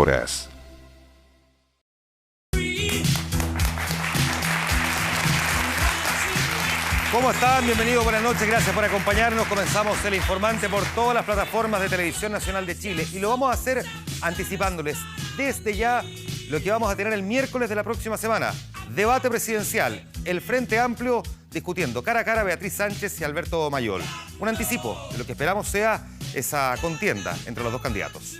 horas. ¿Cómo están? Bienvenidos, buenas noches, gracias por acompañarnos. Comenzamos El Informante por todas las plataformas de Televisión Nacional de Chile y lo vamos a hacer anticipándoles desde ya lo que vamos a tener el miércoles de la próxima semana. Debate presidencial, el Frente Amplio discutiendo cara a cara a Beatriz Sánchez y Alberto Mayol. Un anticipo de lo que esperamos sea esa contienda entre los dos candidatos.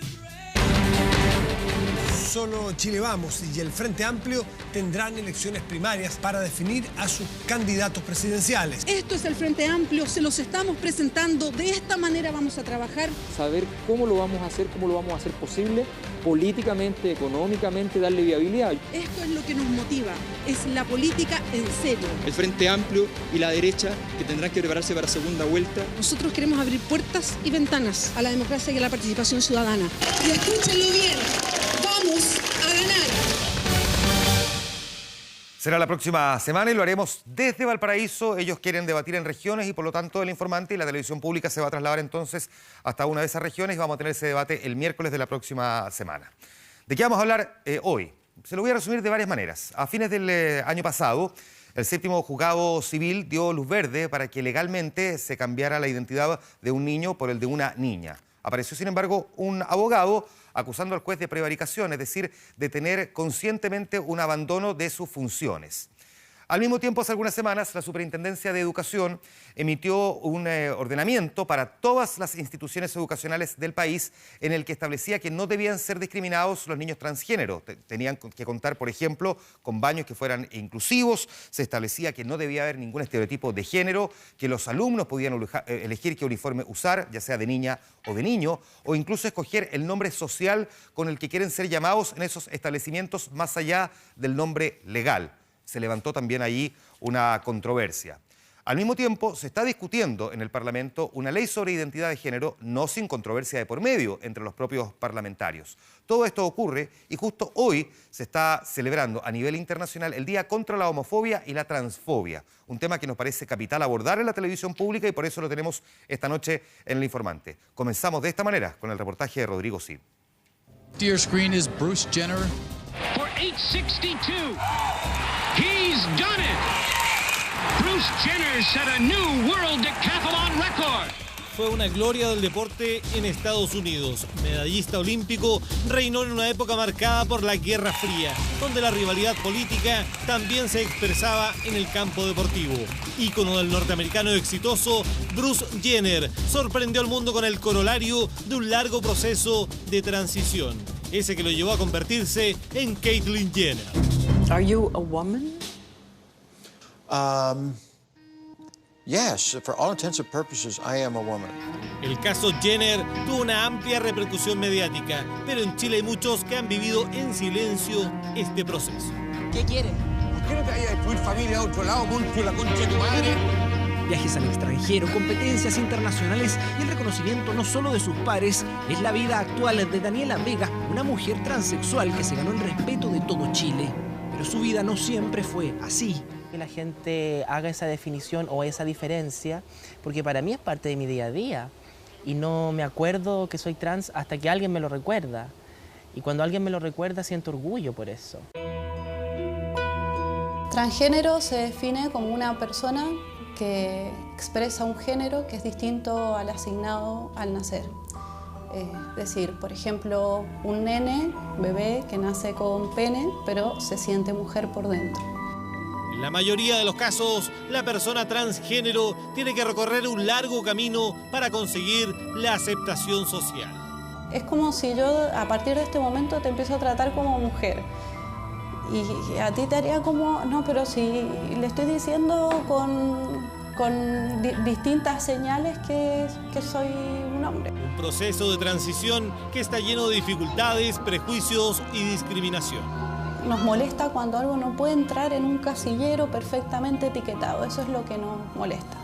Solo Chile Vamos y el Frente Amplio tendrán elecciones primarias para definir a sus candidatos presidenciales. Esto es el Frente Amplio, se los estamos presentando, de esta manera vamos a trabajar. Saber cómo lo vamos a hacer posible, políticamente, económicamente, darle viabilidad. Esto es lo que nos motiva, es la política en serio. El Frente Amplio y la derecha que tendrán que prepararse para segunda vuelta. Nosotros queremos abrir puertas y ventanas a la democracia y a la participación ciudadana. Y escúchenlo bien, vamos a ganar. Será la próxima semana y lo haremos desde Valparaíso. Ellos quieren debatir en regiones y por lo tanto El Informante y la televisión pública se va a trasladar entonces hasta una de esas regiones y vamos a tener ese debate el miércoles de la próxima semana. ¿De qué vamos a hablar hoy? Se lo voy a resumir de varias maneras. A fines del año pasado, el séptimo juzgado civil dio luz verde para que legalmente se cambiara la identidad de un niño por el de una niña. Apareció, sin embargo, un abogado acusando al juez de prevaricación, es decir, de tener conscientemente un abandono de sus funciones. Al mismo tiempo, hace algunas semanas, la Superintendencia de Educación emitió un ordenamiento para todas las instituciones educacionales del país en el que establecía que no debían ser discriminados los niños transgénero. Tenían que contar, por ejemplo, con baños que fueran inclusivos, se establecía que no debía haber ningún estereotipo de género, que los alumnos podían elegir qué uniforme usar, ya sea de niña o de niño, o incluso escoger el nombre social con el que quieren ser llamados en esos establecimientos más allá del nombre legal. Se levantó también ahí una controversia. Al mismo tiempo, se está discutiendo en el Parlamento una ley sobre identidad de género, no sin controversia de por medio entre los propios parlamentarios. Todo esto ocurre y justo hoy se está celebrando a nivel internacional el Día contra la Homofobia y la Transfobia, un tema que nos parece capital abordar en la televisión pública y por eso lo tenemos esta noche en El Informante. Comenzamos de esta manera con el reportaje de Rodrigo Cid. Dear screen is Bruce Jenner. For 862. He's done it! Bruce Jenner set a new world decathlon record. Fue una gloria del deporte en Estados Unidos. Medallista olímpico, reinó en una época marcada por la Guerra Fría, donde la rivalidad política también se expresaba en el campo deportivo. Ícono del norteamericano exitoso, Bruce Jenner sorprendió al mundo con el corolario de un largo proceso de transición, ese que lo llevó a convertirse en Caitlyn Jenner. Are you a woman? Yes, for all intents and purposes, I am a woman. El caso Jenner tuvo una amplia repercusión mediática, pero en Chile hay muchos que han vivido en silencio este proceso. ¿Qué quiere? ¿Por qué no te vayas a destruir familia a otro lado, monstruo, la concha de tu madre? Viajes al extranjero, competencias internacionales y el reconocimiento no solo de sus pares es la vida actual de Daniela Vega, una mujer transexual que se ganó el respeto de todo Chile. Pero su vida no siempre fue así. Que la gente haga esa definición o esa diferencia, porque para mí es parte de mi día a día y no me acuerdo que soy trans hasta que alguien me lo recuerda. Y cuando alguien me lo recuerda siento orgullo por eso. Transgénero se define como una persona que expresa un género que es distinto al asignado al nacer. Es decir, por ejemplo, un nene, bebé, que nace con pene, pero se siente mujer por dentro. En la mayoría de los casos, la persona transgénero tiene que recorrer un largo camino para conseguir la aceptación social. Es como si yo, a partir de este momento, te empiezo a tratar como mujer. Y a ti te haría como, no, pero si le estoy diciendo con distintas señales que soy un hombre. Un proceso de transición que está lleno de dificultades, prejuicios y discriminación. Nos molesta cuando algo no puede entrar en un casillero perfectamente etiquetado, eso es lo que nos molesta.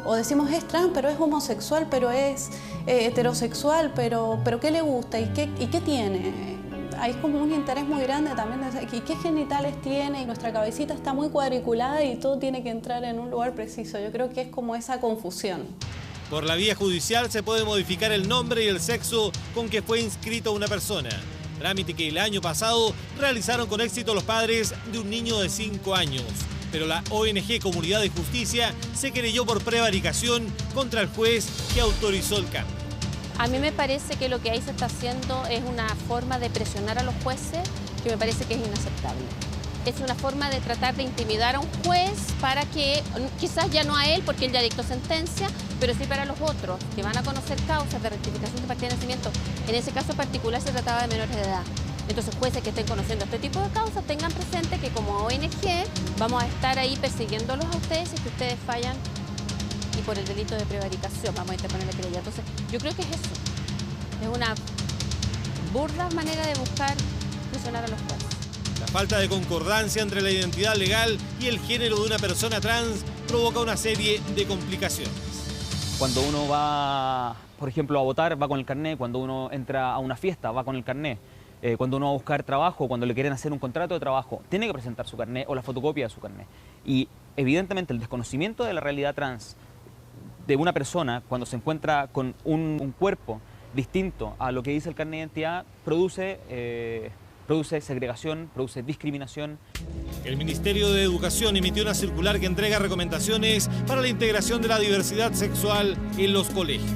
O decimos es trans, pero es homosexual, pero es heterosexual, pero ¿qué le gusta? ¿Y qué tiene? Hay como un interés muy grande también de ¿y qué genitales tiene? Y nuestra cabecita está muy cuadriculada y todo tiene que entrar en un lugar preciso. Yo creo que es como esa confusión. Por la vía judicial se puede modificar el nombre y el sexo con que fue inscrita una persona. trámite que el año pasado realizaron con éxito los padres de un niño de 5 años. Pero la ONG Comunidad de Justicia se querelló por prevaricación contra el juez que autorizó el cambio. A mí me parece que lo que ahí se está haciendo es una forma de presionar a los jueces que me parece que es inaceptable. Es una forma de tratar de intimidar a un juez para que, quizás ya no a él porque él ya dictó sentencia, pero sí para los otros que van a conocer causas de rectificación de partida de nacimiento. En ese caso particular se trataba de menores de edad. Entonces jueces que estén conociendo este tipo de causas tengan presente que como ONG vamos a estar ahí persiguiéndolos a ustedes si es que ustedes fallan y por el delito de prevaricación vamos a interponer la querella. Entonces yo creo que es eso. Es una burda manera de buscar presionar a los jueces. La falta de concordancia entre la identidad legal y el género de una persona trans provoca una serie de complicaciones. Cuando uno va, por ejemplo, a votar, va con el carné. Cuando uno entra a una fiesta, va con el carné. Cuando uno va a buscar trabajo, cuando le quieren hacer un contrato de trabajo, tiene que presentar su carné o la fotocopia de su carné. Y evidentemente el desconocimiento de la realidad trans de una persona cuando se encuentra con un cuerpo distinto a lo que dice el carné de identidad produce segregación, produce discriminación. El Ministerio de Educación emitió una circular que entrega recomendaciones para la integración de la diversidad sexual en los colegios.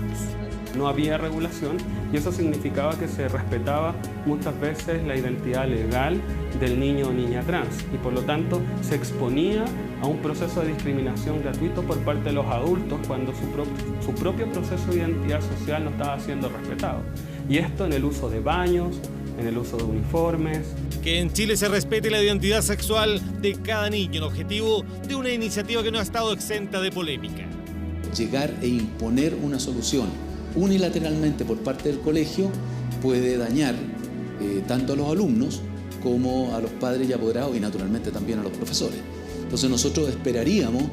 No había regulación y eso significaba que se respetaba muchas veces la identidad legal del niño o niña trans y por lo tanto se exponía a un proceso de discriminación gratuito por parte de los adultos cuando su propio proceso de identidad social no estaba siendo respetado. Y esto en el uso de baños, en el uso de uniformes. Que en Chile se respete la identidad sexual de cada niño, el objetivo de una iniciativa que no ha estado exenta de polémica. Llegar e imponer una solución unilateralmente por parte del colegio puede dañar tanto a los alumnos como a los padres y apoderados y naturalmente también a los profesores. Entonces nosotros esperaríamos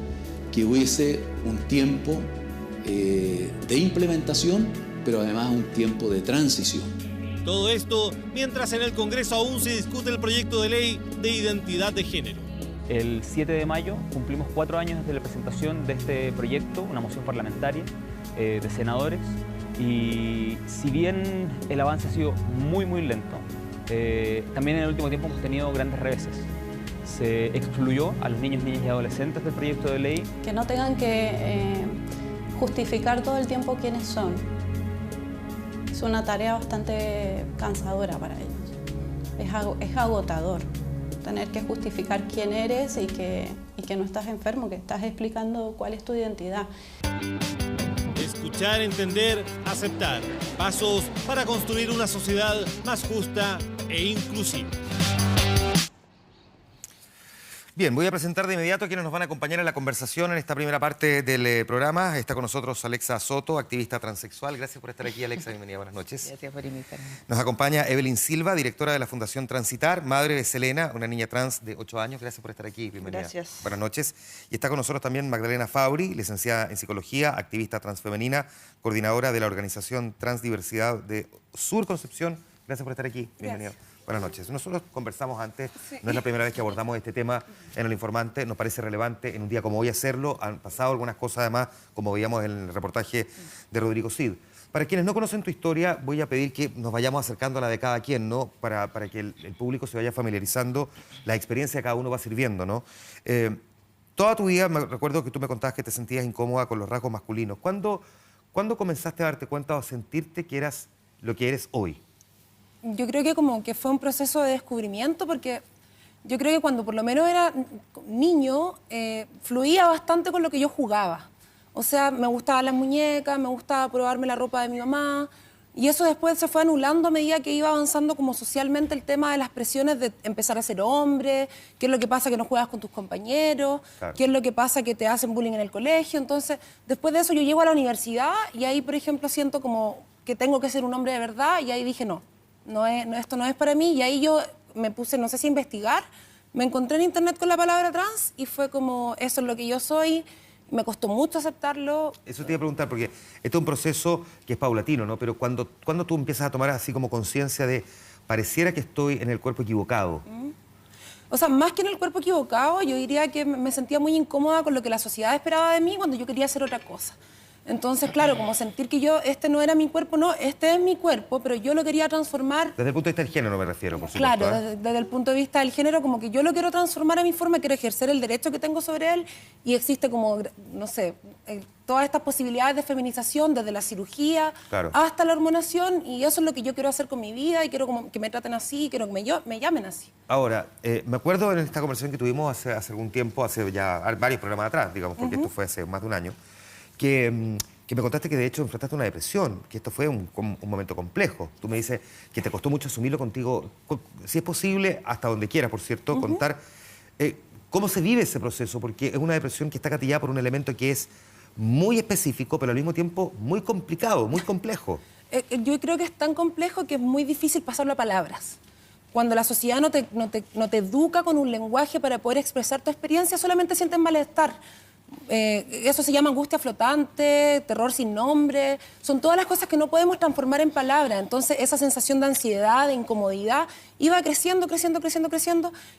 que hubiese un tiempo de implementación, pero además un tiempo de transición. Todo esto mientras en el Congreso aún se discute el proyecto de ley de identidad de género. El 7 de mayo cumplimos 4 años desde la presentación de este proyecto, una moción parlamentaria de senadores. Y si bien el avance ha sido muy lento, también en el último tiempo hemos tenido grandes reveses. Se excluyó a los niños, niñas y adolescentes del proyecto de ley. Que no tengan que justificar todo el tiempo quiénes son. Es una tarea bastante cansadora para ellos. Es agotador tener que justificar quién eres y que no estás enfermo, que estás explicando cuál es tu identidad. Escuchar, entender, aceptar. Pasos para construir una sociedad más justa e inclusiva. Bien, voy a presentar de inmediato a quienes nos van a acompañar en la conversación en esta primera parte del programa. Está con nosotros Alexa Soto, activista transexual. Gracias por estar aquí, Alexa. Bienvenida, buenas noches. Gracias por invitarme. Nos acompaña Evelyn Silva, directora de la Fundación Transitar, madre de Selena, una niña trans de 8 años. Gracias por estar aquí, bienvenida. Gracias. Buenas noches. Y está con nosotros también Magdalena Fabri, licenciada en Psicología, activista transfemenina, coordinadora de la Organización Transdiversidad de Sur Concepción. Gracias por estar aquí, bienvenida. Gracias. Buenas noches. Nosotros conversamos antes, no es la primera vez que abordamos este tema en El Informante, nos parece relevante en un día como hoy hacerlo. Han pasado algunas cosas además, como veíamos en el reportaje de Rodrigo Cid. Para quienes no conocen tu historia, voy a pedir que nos vayamos acercando a la de cada quien, ¿no? Para que el público se vaya familiarizando, la experiencia de cada uno va sirviendo, ¿no? Toda tu vida, me recuerdo que tú me contabas que te sentías incómoda con los rasgos masculinos. ¿Cuándo comenzaste a darte cuenta o a sentirte que eras lo que eres hoy? Yo creo que como que fue un proceso de descubrimiento porque yo creo que cuando por lo menos era niño fluía bastante con lo que yo jugaba. O sea, me gustaban las muñecas, me gustaba probarme la ropa de mi mamá y eso después se fue anulando a medida que iba avanzando como socialmente el tema de las presiones de empezar a ser hombre, qué es lo que pasa que no juegas con tus compañeros, claro, qué es lo que pasa que te hacen bullying en el colegio. Entonces, después de eso yo llego a la universidad y ahí, por ejemplo, siento como que tengo que ser un hombre de verdad y ahí dije esto no es para mí y ahí yo me puse, no sé si a investigar, me encontré en internet con la palabra trans y fue como, eso es lo que yo soy, me costó mucho aceptarlo. Eso te iba a preguntar, porque este es un proceso que es paulatino, ¿no? Pero cuando tú empiezas a tomar así como conciencia de, pareciera que estoy en el cuerpo equivocado. O sea, más que en el cuerpo equivocado, yo diría que me sentía muy incómoda con lo que la sociedad esperaba de mí cuando yo quería hacer otra cosa. Entonces, claro, como sentir que este no era mi cuerpo, no, este es mi cuerpo, pero yo lo quería transformar. Desde el punto de vista del género me refiero, por supuesto. Claro, desde el punto de vista del género, como que yo lo quiero transformar a mi forma, quiero ejercer el derecho que tengo sobre él, y existe como, no sé, todas estas posibilidades de feminización, desde la cirugía hasta la hormonación, y eso es lo que yo quiero hacer con mi vida, y quiero como que me traten así, quiero que me llamen así. Ahora, me acuerdo en esta conversación que tuvimos hace algún tiempo, hace ya varios programas atrás, digamos, porque esto fue hace más de un año, que me contaste que de hecho enfrentaste una depresión, que esto fue un momento complejo. Tú me dices que te costó mucho asumirlo contigo, si es posible, hasta donde quieras, por cierto, contar cómo se vive ese proceso, porque es una depresión que está gatillada por un elemento que es muy específico, pero al mismo tiempo muy complicado, muy complejo. Yo creo que es tan complejo que es muy difícil pasarlo a palabras. Cuando la sociedad no te educa con un lenguaje para poder expresar tu experiencia, solamente sientes malestar. Eso se llama angustia flotante, terror sin nombre, son todas las cosas que no podemos transformar en palabras. Entonces esa sensación de ansiedad, de incomodidad, iba creciendo,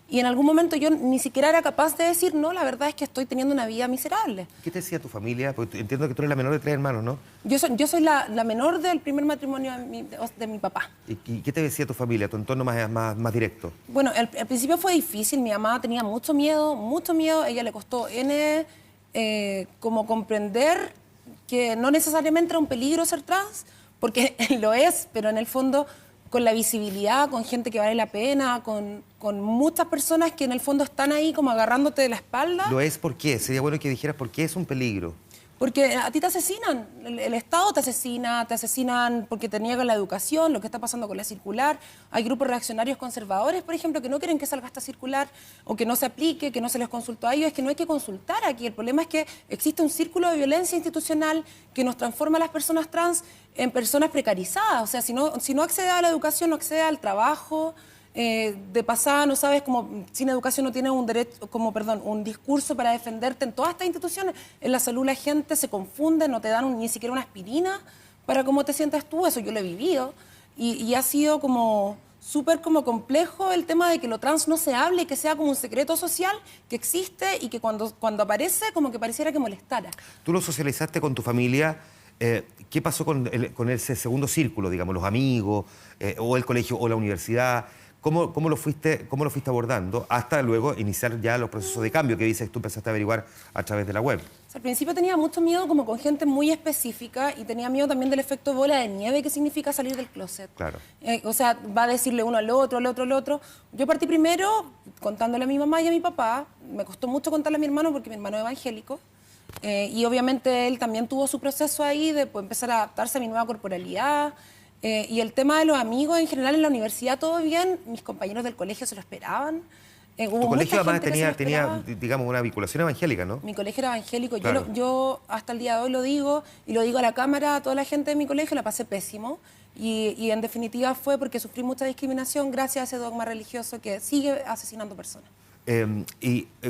y en algún momento yo ni siquiera era capaz de decir, no, la verdad es que estoy teniendo una vida miserable. ¿Qué te decía tu familia? Porque entiendo que tú eres la menor de 3 hermanos, ¿no? Yo soy la menor del primer matrimonio de mi papá. ¿Y qué te decía tu familia, tu entorno más directo? Bueno, al principio fue difícil, mi mamá tenía mucho miedo, a ella le costó como comprender que no necesariamente era un peligro ser trans, porque lo es, pero en el fondo con la visibilidad, con gente que vale la pena, con muchas personas que en el fondo están ahí como agarrándote de la espalda. ¿Lo es por qué? Sería bueno que dijeras por qué es un peligro. Porque a ti te asesinan, el Estado te asesinan porque te niegan la educación, lo que está pasando con la circular. Hay grupos reaccionarios conservadores, por ejemplo, que no quieren que salga esta circular o que no se aplique, que no se les consultó a ellos. Es que no hay que consultar aquí. El problema es que existe un círculo de violencia institucional que nos transforma a las personas trans en personas precarizadas. O sea, si no accede a la educación, no accede al trabajo. De pasada, no sabes, como sin educación no tienes un discurso para defenderte en todas estas instituciones. En la salud la gente se confunde, no te dan ni siquiera una aspirina para cómo te sientas tú. Eso yo lo he vivido y ha sido como súper complejo el tema de que lo trans no se hable y que sea como un secreto social que existe y que cuando aparece como que pareciera que molestara. Tú lo socializaste con tu familia. ¿Qué pasó con ese segundo círculo, digamos, los amigos, o el colegio o la universidad? ¿Cómo lo fuiste abordando hasta luego iniciar ya los procesos de cambio que dices tú empezaste a averiguar a través de la web? O sea, al principio tenía mucho miedo como con gente muy específica y tenía miedo también del efecto bola de nieve que significa salir del closet. Claro. O sea, va a decirle uno al otro, al otro, al otro. Yo partí primero contándole a mi mamá y a mi papá. Me costó mucho contarle a mi hermano porque mi hermano es evangélico. Y obviamente él también tuvo su proceso ahí de empezar a adaptarse a mi nueva corporalidad. Y el tema de los amigos en general en la universidad, todo bien. Mis compañeros del colegio se lo esperaban. Tu colegio además tenía, digamos, una vinculación evangélica, ¿no? Mi colegio era evangélico. Claro. Yo hasta el día de hoy lo digo, y lo digo a la cámara, a toda la gente de mi colegio, la pasé pésimo. Y en definitiva fue porque sufrí mucha discriminación gracias a ese dogma religioso que sigue asesinando personas.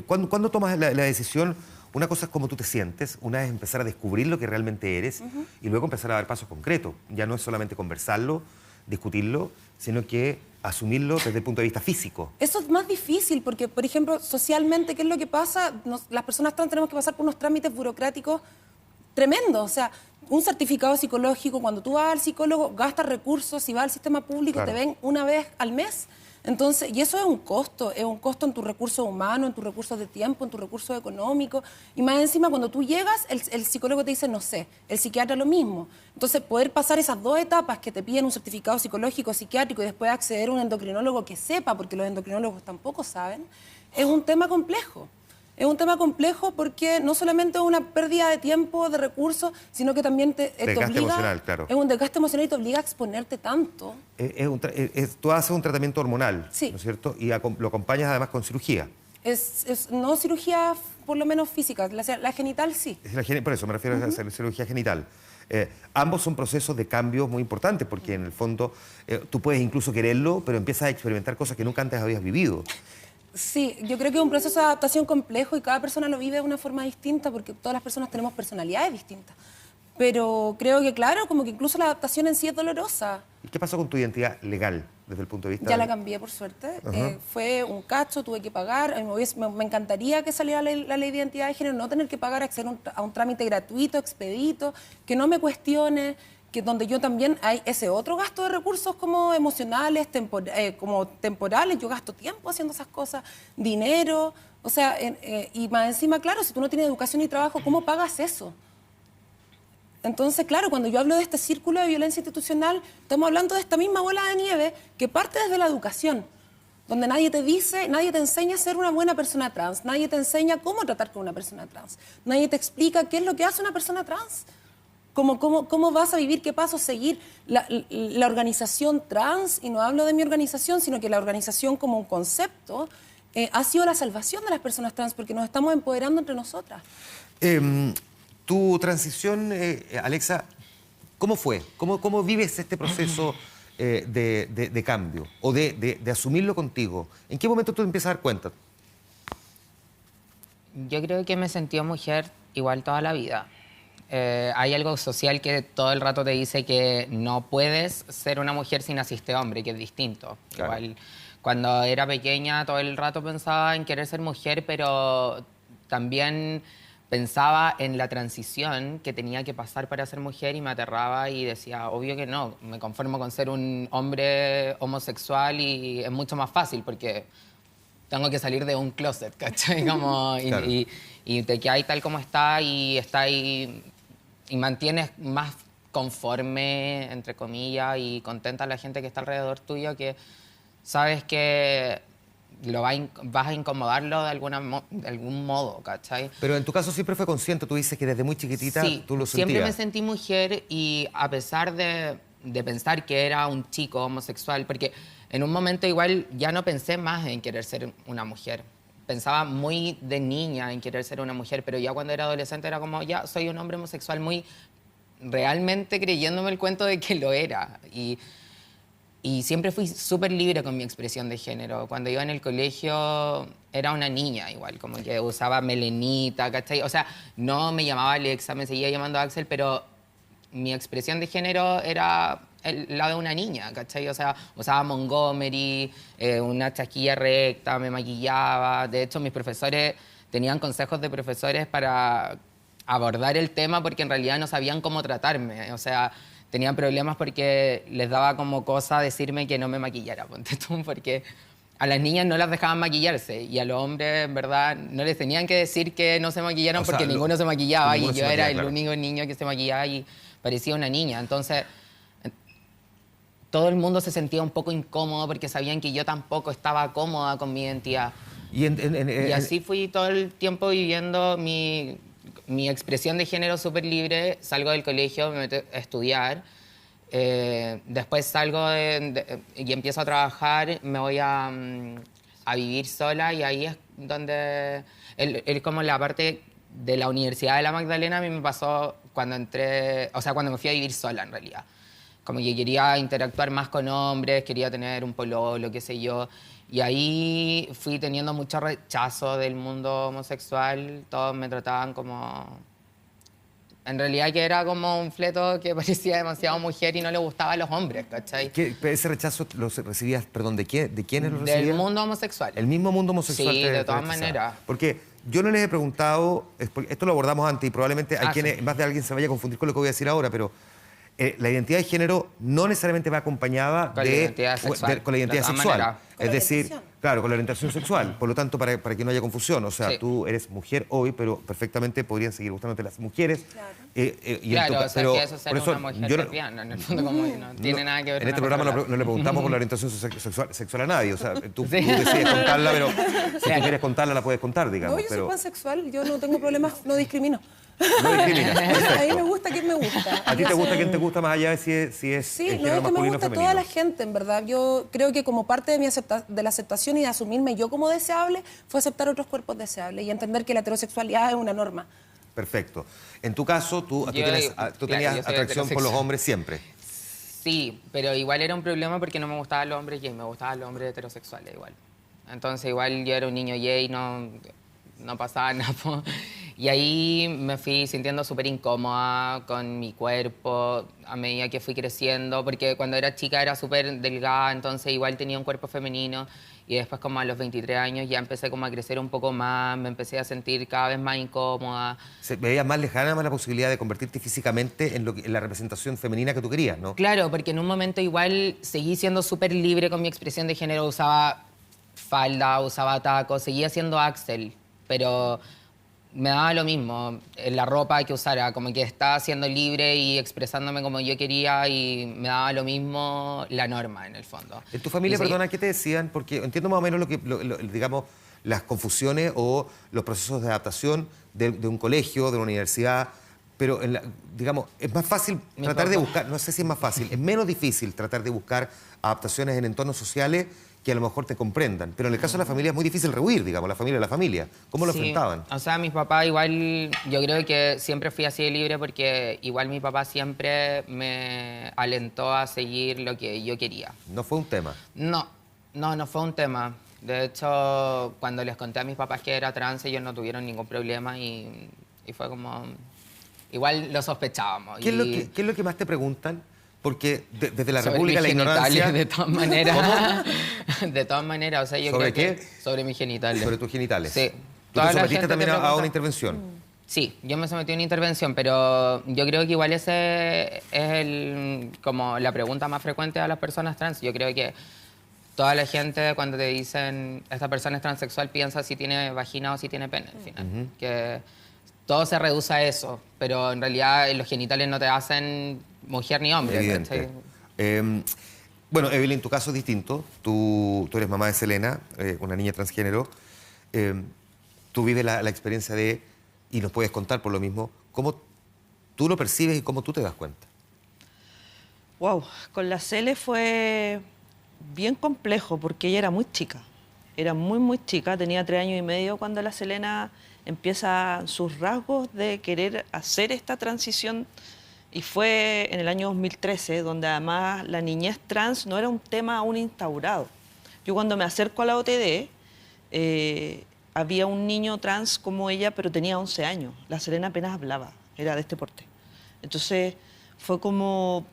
¿Cuándo tomas la decisión? Una cosa es cómo tú te sientes, una es empezar a descubrir lo que realmente eres y luego empezar a dar pasos concretos. Ya no es solamente conversarlo, discutirlo, sino que asumirlo desde el punto de vista físico. Eso es más difícil porque, por ejemplo, socialmente, ¿qué es lo que pasa? Las personas trans tenemos que pasar por unos trámites burocráticos tremendos. O sea, un certificado psicológico, cuando tú vas al psicólogo, gastas recursos, si vas al sistema público, claro, te ven una vez al mes. Entonces, y eso es un costo en tus recursos humanos, en tus recursos de tiempo, en tus recursos económicos. Y más encima, cuando tú llegas, el psicólogo te dice, no sé, el psiquiatra lo mismo. Entonces, poder pasar esas dos etapas que te piden un certificado psicológico, psiquiátrico y después acceder a un endocrinólogo que sepa, porque los endocrinólogos tampoco saben, es un tema complejo. Es un tema complejo porque no solamente es una pérdida de tiempo, de recursos, sino que también te obliga, emocional, claro. Es un desgaste emocional y te obliga a exponerte tanto. Tú haces un tratamiento hormonal, sí, ¿no es cierto? Y lo acompañas además con cirugía. No cirugía, por lo menos física, la genital sí. Por eso me refiero a hacer cirugía genital. Ambos son procesos de cambio muy importantes porque en el fondo tú puedes incluso quererlo, pero empiezas a experimentar cosas que nunca antes habías vivido. Sí, yo creo que es un proceso de adaptación complejo y cada persona lo vive de una forma distinta porque todas las personas tenemos personalidades distintas. Pero creo que, claro, como que incluso la adaptación en sí es dolorosa. ¿Y qué pasó con tu identidad legal? desde el punto de vista? Ya la cambié, por suerte. Fue un cacho, tuve que pagar. Me encantaría que saliera la ley de identidad de género, no tener que pagar, acceder a un trámite gratuito, expedito, que no me cuestione, que donde yo también hay ese otro gasto de recursos como emocionales, como temporales. Yo gasto tiempo haciendo esas cosas, dinero. O sea, y más encima, claro, si tú no tienes educación y trabajo, ¿cómo pagas eso? Entonces, claro, cuando yo hablo de este círculo de violencia institucional, estamos hablando de esta misma bola de nieve que parte desde la educación, donde nadie te dice, nadie te enseña a ser una buena persona trans, nadie te enseña cómo tratar con una persona trans, nadie te explica qué es lo que hace una persona trans, cómo vas a vivir, qué pasos seguir. La organización trans, y no hablo de mi organización, sino que la organización como un concepto, ha sido la salvación de las personas trans, porque nos estamos empoderando entre nosotras. Tu transición, Alexa, ¿cómo fue? ¿Cómo vives este proceso de cambio o de asumirlo contigo? ¿En qué momento tú te empiezas a dar cuenta? Yo creo que me sentí mujer igual toda la vida. Hay algo social que todo el rato te dice que no puedes ser una mujer si naciste hombre, que es distinto. Claro. Igual, cuando era pequeña todo el rato pensaba en querer ser mujer, pero también pensaba en la transición que tenía que pasar para ser mujer y me aterraba y decía, obvio que no, me conformo con ser un hombre homosexual y es mucho más fácil porque tengo que salir de un closet, ¿cachai? Como, claro. y te quedas ahí tal como está y mantienes más conforme, entre comillas, y contenta a la gente que está alrededor tuyo, que sabes que vas a incomodarlo de algún modo, ¿cachai? Pero en tu caso siempre fue consciente, tú dices que desde muy chiquitita sí, tú lo sentías. Siempre me sentí mujer y a pesar de pensar que era un chico homosexual, porque en un momento igual ya no pensé más en querer ser una mujer. Pensaba muy de niña en querer ser una mujer, pero ya cuando era adolescente era como, ya soy un hombre homosexual, muy realmente creyéndome el cuento de que lo era. Y siempre fui súper libre con mi expresión de género. Cuando iba en el colegio era una niña igual, como que usaba melenita, ¿cachai? O sea, no me llamaba Alexa, me seguía llamando Axel, pero mi expresión de género era la de una niña, ¿cachai? O sea, usaba Montgomery, una chasquilla recta, me maquillaba. De hecho, mis profesores tenían consejos de profesores para abordar el tema porque en realidad no sabían cómo tratarme. O sea, tenían problemas porque les daba como cosa decirme que no me maquillara, ponte tú, porque a las niñas no las dejaban maquillarse y a los hombres, en verdad, no les tenían que decir que no se maquillaran porque ninguno se maquillaba y yo era el único niño que se maquillaba y parecía una niña. Entonces, todo el mundo se sentía un poco incómodo porque sabían que yo tampoco estaba cómoda con mi identidad. Y así fui todo el tiempo viviendo mi expresión de género súper libre. Salgo del colegio, me meto a estudiar. Después salgo y empiezo a trabajar, me voy a vivir sola y ahí es donde... como la parte de la Universidad de la Magdalena a mí me pasó cuando entré... O sea, cuando me fui a vivir sola, en realidad. Como que quería interactuar más con hombres, quería tener un pololo, qué sé yo. Y ahí fui teniendo mucho rechazo del mundo homosexual. Todos me trataban como... En realidad que era como un fleto que parecía demasiado mujer y no le gustaba a los hombres, ¿cachai? ¿Ese rechazo lo recibías, perdón, de quiénes lo recibían? Del mundo homosexual. ¿El mismo mundo homosexual? Sí, de todas maneras. Porque yo no les he preguntado, esto lo abordamos antes y probablemente hay quienes, más de alguien se vaya a confundir con lo que voy a decir ahora, pero la identidad de género no necesariamente va acompañada con la identidad sexual. Es decir, claro, con la orientación sexual. Por lo tanto, para que no haya confusión, o sea, tú eres mujer hoy, pero perfectamente podrían seguir gustándote las mujeres. Claro, o sea, que eso ser una mujer lesbiana, en el fondo, como no tiene nada que ver. En este programa no le preguntamos por la orientación sexual a nadie, o sea, tú decides contarla, pero si tú quieres contarla, la puedes contar, digamos. No, yo soy pansexual, yo no tengo problemas, no discrimino. No discriminas. A mí me gusta quien me gusta. ¿A ti te gusta quien te gusta más allá de si es sí, no es que me gusta toda la gente, en verdad. Yo creo que como parte de la aceptación y de asumirme yo como deseable, fue aceptar otros cuerpos deseables y entender que la heterosexualidad es una norma. Perfecto. En tu caso, tú tenías atracción por los hombres siempre. Sí, pero igual era un problema porque no me gustaban los hombres gay, me gustaban los hombres heterosexuales igual. Entonces igual yo era un niño gay, no pasaba nada. Y ahí me fui sintiendo súper incómoda con mi cuerpo a medida que fui creciendo, porque cuando era chica era súper delgada, entonces igual tenía un cuerpo femenino. Y después como a los 23 años ya empecé como a crecer un poco más, me empecé a sentir cada vez más incómoda. ¿Se veía más lejana más la posibilidad de convertirte físicamente en la representación femenina que tú querías, no? Claro, porque en un momento igual seguí siendo súper libre con mi expresión de género, usaba falda, usaba tacos, seguía siendo Axel, pero me daba lo mismo la ropa que usara, como que estaba siendo libre y expresándome como yo quería y me daba lo mismo la norma en el fondo. ¿En tu familia, perdona, qué te decían? Porque entiendo más o menos digamos, las confusiones o los procesos de adaptación de un colegio, de una universidad, pero digamos, es más fácil tratar de buscar, no sé si es más fácil, es menos difícil tratar de buscar adaptaciones en entornos sociales que a lo mejor te comprendan. Pero en el caso de la familia es muy difícil rehuir, digamos, la familia de la familia. ¿Cómo lo enfrentaban? O sea, mis papás igual, yo creo que siempre fui así de libre porque igual mi papá siempre me alentó a seguir lo que yo quería. ¿No fue un tema? No fue un tema. De hecho, cuando les conté a mis papás que era trans, ellos no tuvieron ningún problema y fue como... Igual lo sospechábamos. ¿Qué es lo que más te preguntan? Porque desde la sobre República la ignorancia... De todas maneras. De todas maneras, o sea, yo ¿Sobre creo qué? que sobre mis genitales. Sobre tus genitales. Sí. ¿Tú te sometiste también a una intervención? Sí, yo me sometí a una intervención, pero yo creo que igual ese es como la pregunta más frecuente a las personas trans. Yo creo que toda la gente cuando te dicen esta persona es transexual piensa si tiene vagina o si tiene pene al final. Que todo se reduce a eso, pero en realidad los genitales no te hacen mujer ni hombre. Evidente. Bueno, Evelyn, tu caso es distinto. Tú eres mamá de Selena, una niña transgénero. Tú vives la experiencia y nos puedes contar por lo mismo, cómo tú lo percibes y cómo tú te das cuenta. Wow, con la Cele fue bien complejo porque ella era muy chica. Era muy chica, tenía 3 años y medio cuando la Selena empieza sus rasgos de querer hacer esta transición. Y fue en el año 2013, donde además la niñez trans no era un tema aún instaurado. Yo cuando me acerco a la OTD, había un niño trans como ella, pero tenía 11 años. La Selena apenas hablaba, era de este porte. Entonces fue como,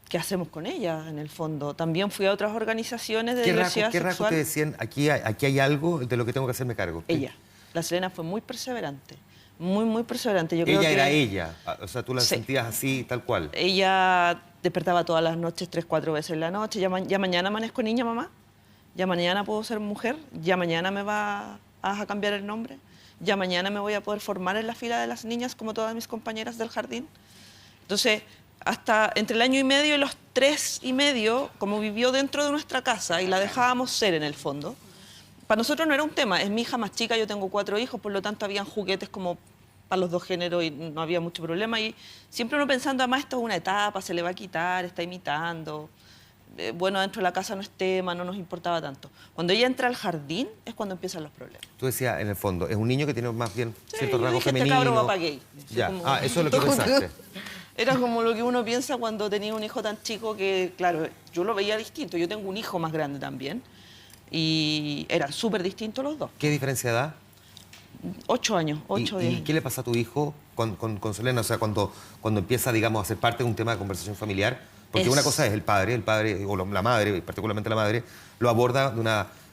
¿qué hacemos con ella en el fondo? También fui a otras organizaciones de diversidad ¿Qué sexual. rasgos te decían, aquí hay algo de lo que tengo que hacerme cargo? Ella. La Selena fue muy perseverante. Muy perseverante. Yo creo ella que era ella, o sea, tú la sentías así, tal cual. Ella despertaba todas las noches, 3, 4 veces en la noche. Ya mañana amanezco niña, mamá. Ya mañana puedo ser mujer. Ya mañana me vas a cambiar el nombre. Ya mañana me voy a poder formar en la fila de las niñas como todas mis compañeras del jardín. Entonces, hasta entre el año y medio y los 3 y medio, como vivió dentro de nuestra casa y la dejábamos ser en el fondo, para nosotros no era un tema. Es mi hija más chica, yo tengo 4 hijos, por lo tanto habían juguetes como para los 2 géneros y no había mucho problema. Y siempre uno pensando, además, esto es una etapa, se le va a quitar, está imitando. Bueno, dentro de la casa no es tema, no nos importaba tanto. Cuando ella entra al jardín es cuando empiezan los problemas. Tú decías, en el fondo, es un niño que tiene más bien ciertos rasgos dije, femeninos. Este cabro va pa' gay. Ya. Como... eso es lo que pensaste. Era como lo que uno piensa cuando tenía un hijo tan chico que, claro, yo lo veía distinto. Yo tengo un hijo más grande también. Y eran súper distintos los dos. ¿Qué diferencia de edad? 8 años, 8 o 10 ¿Y qué le pasa a tu hijo con Selena? O sea, cuando empieza, digamos, a ser parte de un tema de conversación familiar. Porque una cosa es el padre, o la madre, particularmente la madre, lo aborda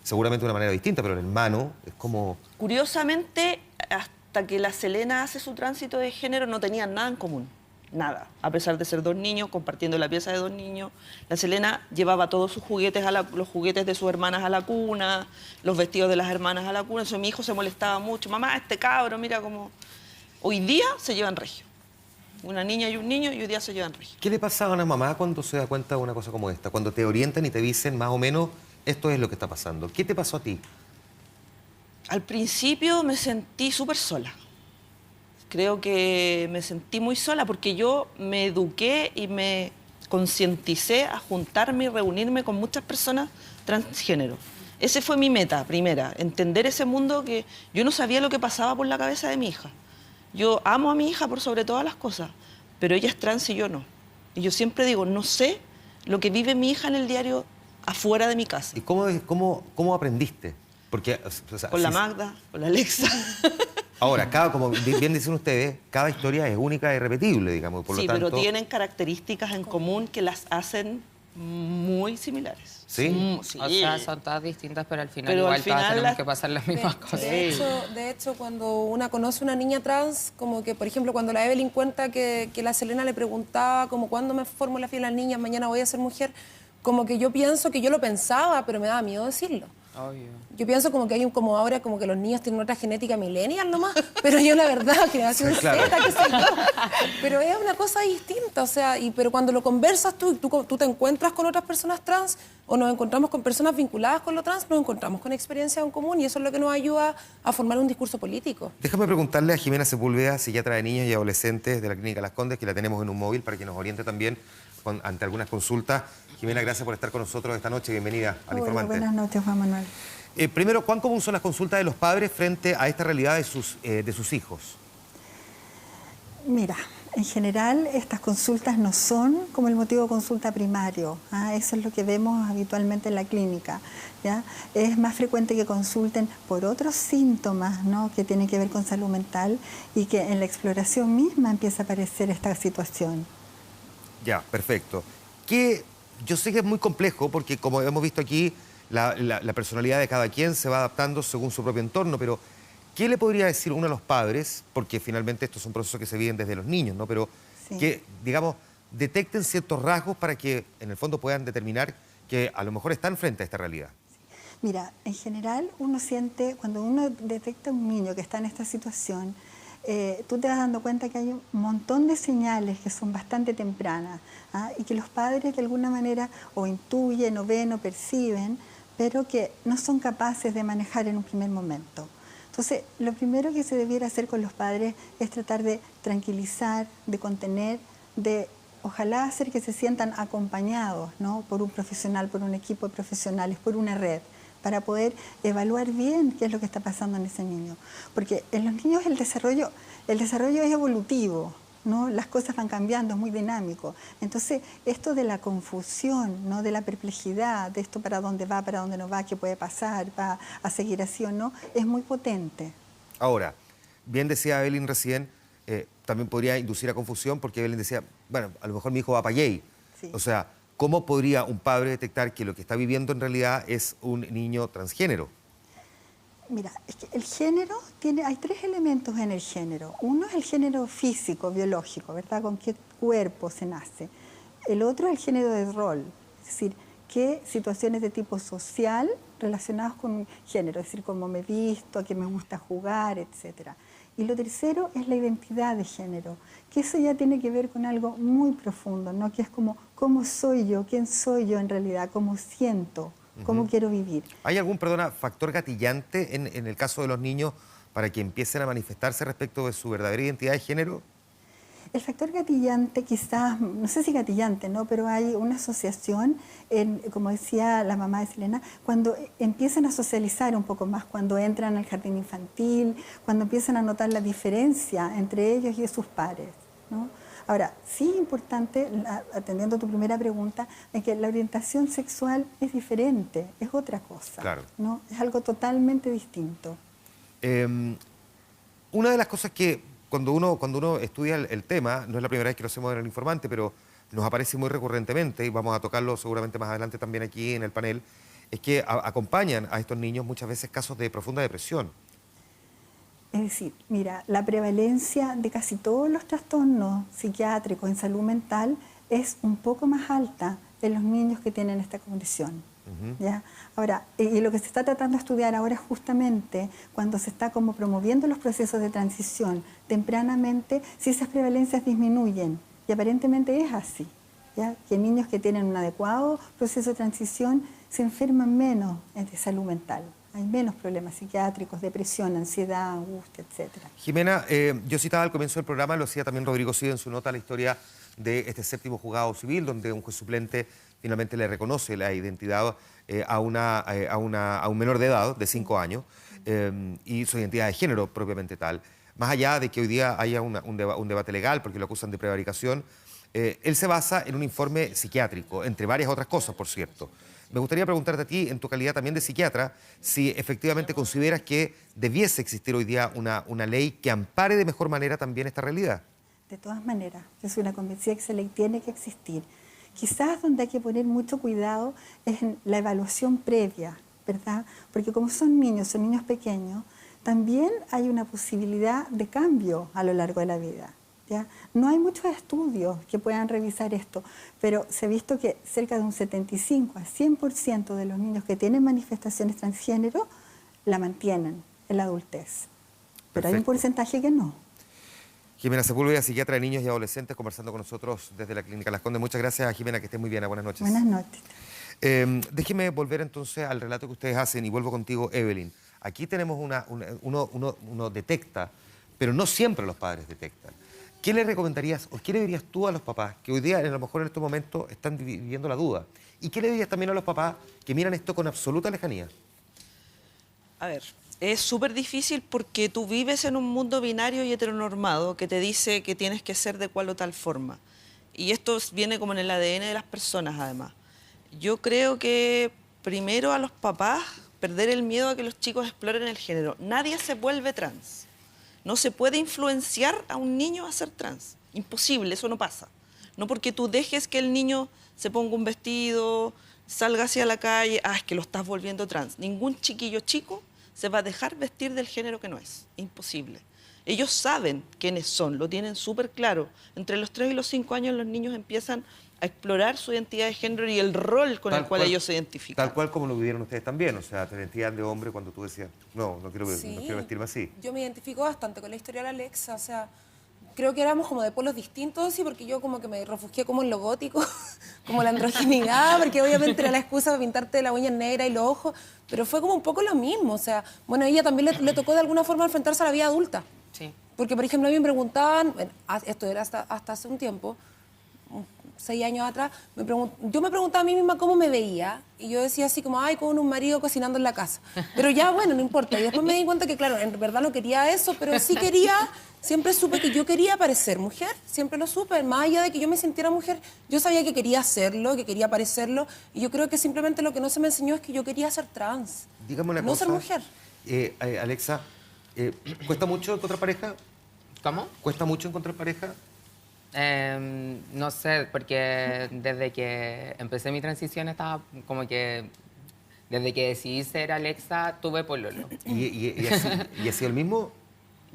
seguramente de una manera distinta, pero el hermano es como... Curiosamente, hasta que la Selena hace su tránsito de género, no tenían nada en común. Nada. A pesar de ser 2 niños, compartiendo la pieza de 2 niños, la Selena llevaba todos sus juguetes, los juguetes de sus hermanas a la cuna, los vestidos de las hermanas a la cuna. Entonces mi hijo se molestaba mucho. Mamá, este cabro, mira cómo... Hoy día se llevan regio. Una niña y un niño y hoy día se llevan regio. ¿Qué le pasa a una mamá cuando se da cuenta de una cosa como esta? Cuando te orientan y te dicen más o menos esto es lo que está pasando. ¿Qué te pasó a ti? Al principio me sentí súper sola. Creo que me sentí muy sola porque yo me eduqué y me concienticé a juntarme y reunirme con muchas personas transgénero. Esa fue mi meta primera, entender ese mundo que yo no sabía lo que pasaba por la cabeza de mi hija. Yo amo a mi hija por sobre todas las cosas, pero ella es trans y yo no. Y yo siempre digo, no sé lo que vive mi hija en el diario afuera de mi casa. ¿Y cómo aprendiste? Porque, con la Magda, con la Alexa. Ahora, como bien dicen ustedes, cada historia es única y irrepetible, digamos. Por sí, lo tanto... pero tienen características en común que las hacen muy similares. ¿Sí? Sí. O sea, son todas distintas, pero al final igual todas tenemos que pasar las mismas cosas. De hecho, cuando una conoce una niña trans, como que, por ejemplo, cuando la Evelyn cuenta que la Selena le preguntaba como cuándo me formo la fiel a las niñas, mañana voy a ser mujer, como que yo pienso que yo lo pensaba, pero me daba miedo decirlo. Obvio. Yo pienso como que hay como ahora como que los niños tienen otra genética millennial nomás, pero yo la verdad, generación claro. Z, qué sé yo. Pero es una cosa distinta, o sea, pero cuando lo conversas tú te encuentras con otras personas trans o nos encontramos con personas vinculadas con lo trans, nos encontramos con experiencias en común y eso es lo que nos ayuda a formar un discurso político. Déjame preguntarle a Jimena Sepúlveda, psiquiatra de niños y adolescentes de la Clínica Las Condes, que la tenemos en un móvil para que nos oriente también ante algunas consultas. Jimena, gracias por estar con nosotros esta noche. Bienvenida al Informante. Buenas noches, Juan Manuel. Primero, ¿cuán común son las consultas de los padres frente a esta realidad de sus hijos? Mira, en general estas consultas no son como el motivo de consulta primario. Eso es lo que vemos habitualmente en la clínica, ¿ya? Es más frecuente que consulten por otros síntomas, ¿no?, que tienen que ver con salud mental y que en la exploración misma empieza a aparecer esta situación. Ya, perfecto. Yo sé que es muy complejo porque, como hemos visto aquí, la personalidad de cada quien se va adaptando según su propio entorno, pero ¿qué le podría decir uno a los padres? Porque finalmente estos son procesos que se viven desde los niños, ¿no? Pero sí, que, digamos, detecten ciertos rasgos para que, en el fondo, puedan determinar que a lo mejor están frente a esta realidad. Mira, en general uno siente, cuando uno detecta a un niño que está en esta situación, tú te vas dando cuenta que hay un montón de señales que son bastante tempranas, y que los padres de alguna manera o intuyen o ven o perciben, pero que no son capaces de manejar en un primer momento. Entonces, lo primero que se debiera hacer con los padres es tratar de tranquilizar, de contener, de ojalá hacer que se sientan acompañados, ¿no?, por un profesional, por un equipo de profesionales, por una red, para poder evaluar bien qué es lo que está pasando en ese niño. Porque en los niños el desarrollo es evolutivo, ¿no? Las cosas van cambiando, es muy dinámico. Entonces, esto de la confusión, ¿no?, de la perplejidad, de esto para dónde va, para dónde no va, qué puede pasar, va a seguir así o no, es muy potente. Ahora, bien decía Evelyn recién, también podría inducir a confusión porque Evelyn decía, bueno, a lo mejor mi hijo va para Yale. Sí. O sea, ¿cómo podría un padre detectar que lo que está viviendo en realidad es un niño transgénero? Mira, es que el género hay tres elementos en el género. Uno es el género físico, biológico, ¿verdad? Con qué cuerpo se nace. El otro es el género de rol, es decir, qué situaciones de tipo social relacionadas con un género, es decir, cómo me visto, a qué me gusta jugar, etc. Y lo tercero es la identidad de género, que eso ya tiene que ver con algo muy profundo, ¿no?, que es como cómo soy yo, quién soy yo en realidad, cómo siento, cómo quiero vivir. ¿Hay algún, factor gatillante en el caso de los niños para que empiecen a manifestarse respecto de su verdadera identidad de género? El factor gatillante quizás, no sé si gatillante, ¿no?, pero hay una asociación, como decía la mamá de Selena, cuando empiezan a socializar un poco más, cuando entran al jardín infantil, cuando empiezan a notar la diferencia entre ellos y sus pares, ¿no? Ahora, sí es importante, atendiendo a tu primera pregunta, es que la orientación sexual es diferente, es otra cosa, claro, ¿no? Es algo totalmente distinto. Una de las cosas que cuando uno estudia el tema, no es la primera vez que lo hacemos en El Informante, pero nos aparece muy recurrentemente, y vamos a tocarlo seguramente más adelante también aquí en el panel, es que acompañan a estos niños muchas veces casos de profunda depresión. Es decir, mira, la prevalencia de casi todos los trastornos psiquiátricos en salud mental es un poco más alta en los niños que tienen esta condición. ¿Ya? Ahora, y lo que se está tratando de estudiar ahora es justamente cuando se está como promoviendo los procesos de transición tempranamente, si esas prevalencias disminuyen, y aparentemente es así, ¿ya?, que niños que tienen un adecuado proceso de transición se enferman menos de salud mental. Hay menos problemas psiquiátricos, depresión, ansiedad, angustia, etc. Jimena, yo citaba al comienzo del programa, lo hacía también Rodrigo Cid en su nota, la historia de este séptimo juzgado civil, donde un juez suplente finalmente le reconoce la identidad a un menor de edad, de 5 años, y su identidad de género propiamente tal. Más allá de que hoy día haya un debate legal, porque lo acusan de prevaricación, él se basa en un informe psiquiátrico, entre varias otras cosas, por cierto. Me gustaría preguntarte a ti, en tu calidad también de psiquiatra, si efectivamente consideras que debiese existir hoy día una ley que ampare de mejor manera también esta realidad. De todas maneras, yo soy una convencida que esa ley tiene que existir. Quizás donde hay que poner mucho cuidado es en la evaluación previa, ¿verdad? Porque como son niños pequeños, también hay una posibilidad de cambio a lo largo de la vida. ¿Ya? No hay muchos estudios que puedan revisar esto, pero se ha visto que cerca de un 75 a 100% de los niños que tienen manifestaciones transgénero la mantienen en la adultez. Pero hay un porcentaje que no. Jimena Sepúlveda, psiquiatra de niños y adolescentes, conversando con nosotros desde la Clínica Las Condes. Muchas gracias, Jimena, que estés muy bien. Buenas noches. Buenas noches. Déjeme volver entonces al relato que ustedes hacen y vuelvo contigo, Evelyn. Aquí tenemos uno detecta, pero no siempre los padres detectan. ¿Qué le recomendarías o qué le dirías tú a los papás que hoy día, a lo mejor en estos momentos, están viviendo la duda? ¿Y qué le dirías también a los papás que miran esto con absoluta lejanía? A ver, es súper difícil porque tú vives en un mundo binario y heteronormado que te dice que tienes que ser de cual o tal forma. Y esto viene como en el ADN de las personas, además. Yo creo que primero a los papás perder el miedo a que los chicos exploren el género. Nadie se vuelve trans. No se puede influenciar a un niño a ser trans. Imposible, eso no pasa. No porque tú dejes que el niño se ponga un vestido, salga hacia la calle, es que lo estás volviendo trans. Ningún chiquillo chico se va a dejar vestir del género que no es. Imposible. Ellos saben quiénes son, lo tienen súper claro. Entre los 3 y los 5 años los niños empiezan a explorar su identidad de género y el rol con el cual ellos se identifican. Tal cual como lo vivieron ustedes también, o sea, tu identidad de hombre cuando tú decías, no quiero vestirme así. Yo me identifico bastante con la historia de Alexa, o sea, creo que éramos como de polos distintos, sí, porque yo como que me refugié como en lo gótico, como la androginidad, porque obviamente era la excusa para pintarte la uña negra y los ojos, pero fue como un poco lo mismo, o sea, bueno, a ella también le tocó de alguna forma enfrentarse a la vida adulta. Sí. Porque, por ejemplo, a mí me preguntaban, bueno, esto era hasta hace un tiempo, 6 años atrás, yo me preguntaba a mí misma cómo me veía y yo decía así como, con un marido cocinando en la casa. Pero ya, bueno, no importa. Y después me di cuenta que, claro, en verdad no quería eso, pero sí quería, siempre supe que yo quería parecer mujer, siempre lo supe. Más allá de que yo me sintiera mujer, yo sabía que quería hacerlo, que quería parecerlo, y yo creo que simplemente lo que no se me enseñó es que yo quería ser trans, Dígame una no cosa, ser mujer. Alexa, ¿cuesta mucho encontrar pareja? ¿Cómo? ¿Cuesta mucho encontrar pareja? No sé, porque desde que empecé mi transición estaba como que... Desde que decidí ser Alexa, tuve pololo. ¿Y ha sido el mismo?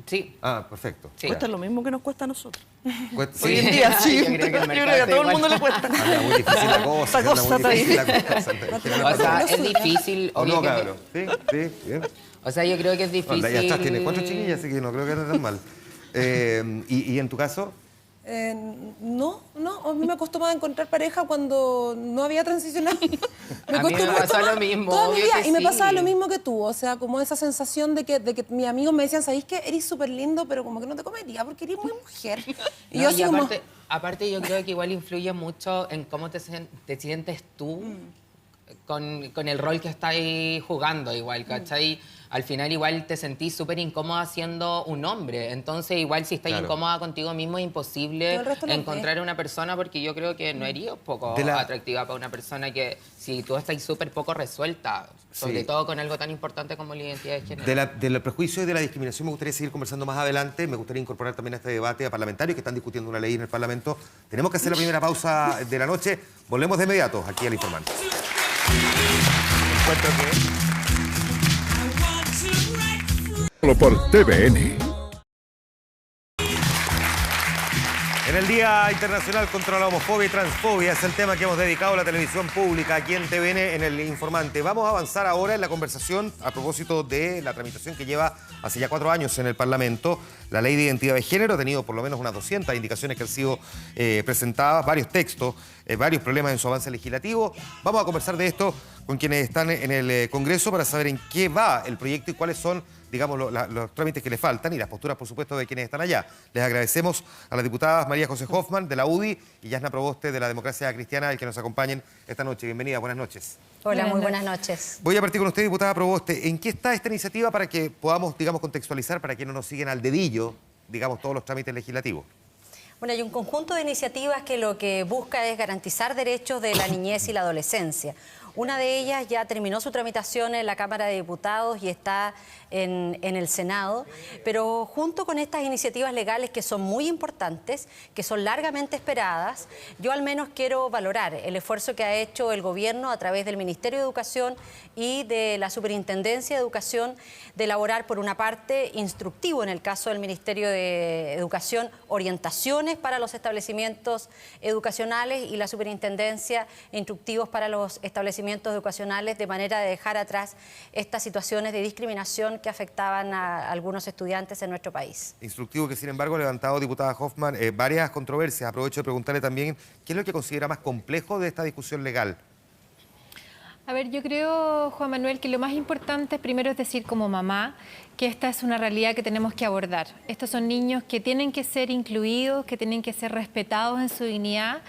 Sí. Ah, perfecto. Sí. Cuesta lo mismo que nos cuesta a nosotros. ¿Sí? Hoy en día, sí. Yo creo que a todo el mundo le cuesta. Anda muy difícil la cosa. Esta cosa está difícil. O sea, es difícil. ¿O no, cabrón? Sí, bien. O sea, yo creo que es difícil... Ya estás, tienes 4 chiquillas, así que no creo que ande tan mal. ¿Y en tu caso? No, a mí me costó más encontrar pareja cuando no había transicionado. A mí me pasó lo mismo, toda mi obvio vida, que y me sí. pasaba lo mismo que tú, o sea, como esa sensación de que mis amigos me decían, ¿sabéis qué? Eres súper lindo, pero como que no te comería porque eres muy mujer. Y yo así como... aparte yo creo que igual influye mucho en cómo te sientes tú con el rol que estás jugando igual, ¿cachai? Al final igual te sentís súper incómoda siendo un hombre. Entonces igual si estás incómoda contigo mismo es imposible encontrar una persona porque yo creo que no eres poco atractiva para una persona que si tú estás súper poco resuelta, sobre todo con algo tan importante como la identidad de género. Del prejuicio y de la discriminación me gustaría seguir conversando más adelante. Me gustaría incorporar también a este debate a parlamentarios que están discutiendo una ley en el Parlamento. Tenemos que hacer la primera pausa de la noche. Volvemos de inmediato aquí al Informante. Encuentro que... por TVN. En el Día Internacional contra la Homofobia y Transfobia es el tema que hemos dedicado a la televisión pública aquí en TVN en el Informante. Vamos a avanzar ahora en la conversación a propósito de la tramitación que lleva hace ya 4 años en el Parlamento. La Ley de Identidad de Género ha tenido por lo menos unas 200 indicaciones que han sido presentadas, varios textos, varios problemas en su avance legislativo. Vamos a conversar de esto con quienes están en el Congreso para saber en qué va el proyecto y cuáles son, digamos, los trámites que le faltan y las posturas, por supuesto, de quienes están allá. Les agradecemos a las diputadas María José Hoffman, de la UDI, y Yasna Proboste, de la Democracia Cristiana, el que nos acompañen esta noche. Bienvenida, buenas noches. Hola, muy buenas noches. Voy a partir con usted, diputada Proboste. ¿En qué está esta iniciativa para que podamos, digamos, contextualizar para quienes no nos siguen al dedillo, digamos, todos los trámites legislativos? Bueno, hay un conjunto de iniciativas que lo que busca es garantizar derechos de la niñez y la adolescencia. Una de ellas ya terminó su tramitación en la Cámara de Diputados y está en el Senado, pero junto con estas iniciativas legales que son muy importantes, que son largamente esperadas, yo al menos quiero valorar el esfuerzo que ha hecho el gobierno a través del Ministerio de Educación y de la Superintendencia de Educación de elaborar, por una parte, instructivo en el caso del Ministerio de Educación, orientaciones para los establecimientos educacionales, y la Superintendencia instructivos para los establecimientos educacionales, de manera de dejar atrás estas situaciones de discriminación que afectaban a algunos estudiantes en nuestro país. Instructivo que, sin embargo, ha levantado, diputada Hoffman, varias controversias. Aprovecho de preguntarle también qué es lo que considera más complejo de esta discusión legal. A ver, yo creo, Juan Manuel, que lo más importante primero es decir como mamá que esta es una realidad que tenemos que abordar. Estos son niños que tienen que ser incluidos, que tienen que ser respetados en su dignidad.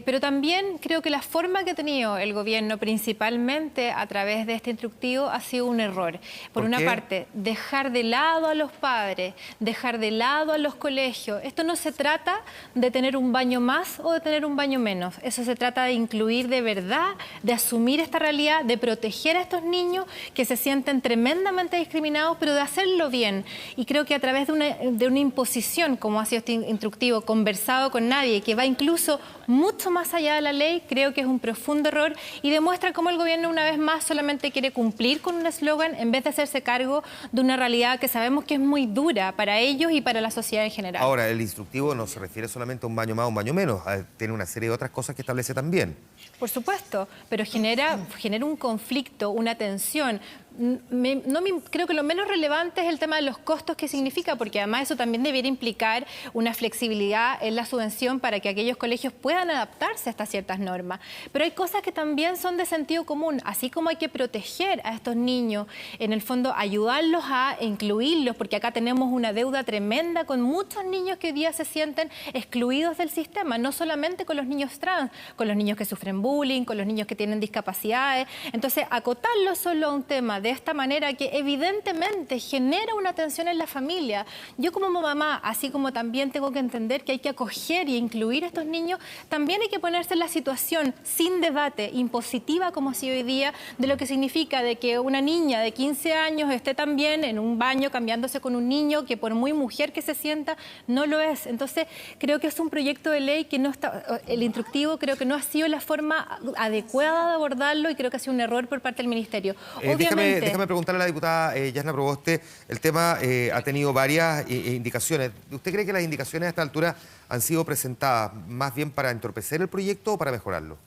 Pero también creo que la forma que ha tenido el gobierno, principalmente a través de este instructivo, ha sido un error. Por una parte, dejar de lado a los padres, dejar de lado a los colegios. Esto no se trata de tener un baño más o de tener un baño menos. Eso se trata de incluir de verdad, de asumir esta realidad, de proteger a estos niños que se sienten tremendamente discriminados, pero de hacerlo bien. Y creo que a través de una imposición, como ha sido este instructivo, conversado con nadie, que va incluso mucho más allá de la ley, creo que es un profundo error y demuestra cómo el gobierno una vez más solamente quiere cumplir con un eslogan en vez de hacerse cargo de una realidad que sabemos que es muy dura para ellos y para la sociedad en general. Ahora, el instructivo no se refiere solamente a un baño más o un baño menos, tiene una serie de otras cosas que establece también. Por supuesto, pero genera un conflicto, una tensión. Creo que lo menos relevante es el tema de los costos que significa, porque además eso también debiera implicar una flexibilidad en la subvención para que aquellos colegios puedan adaptarse a estas ciertas normas. Pero hay cosas que también son de sentido común, así como hay que proteger a estos niños, en el fondo ayudarlos a incluirlos, porque acá tenemos una deuda tremenda con muchos niños que hoy día se sienten excluidos del sistema, no solamente con los niños trans, con los niños que sufren bullying, con los niños que tienen discapacidades. Entonces, acotarlo solo a un tema de esta manera que evidentemente genera una tensión en la familia. Yo como mamá, así como también tengo que entender que hay que acoger y incluir a estos niños, también hay que ponerse en la situación sin debate, impositiva como si hoy día, de lo que significa de que una niña de 15 años esté también en un baño cambiándose con un niño que por muy mujer que se sienta, no lo es. Entonces, creo que es un proyecto de ley que no está, el instructivo creo que no ha sido la forma adecuada de abordarlo y creo que ha sido un error por parte del Ministerio. Obviamente, déjame preguntarle a la diputada Yasna Proboste, el tema ha tenido varias indicaciones. ¿Usted cree que las indicaciones a esta altura han sido presentadas más bien para entorpecer el proyecto o para mejorarlo?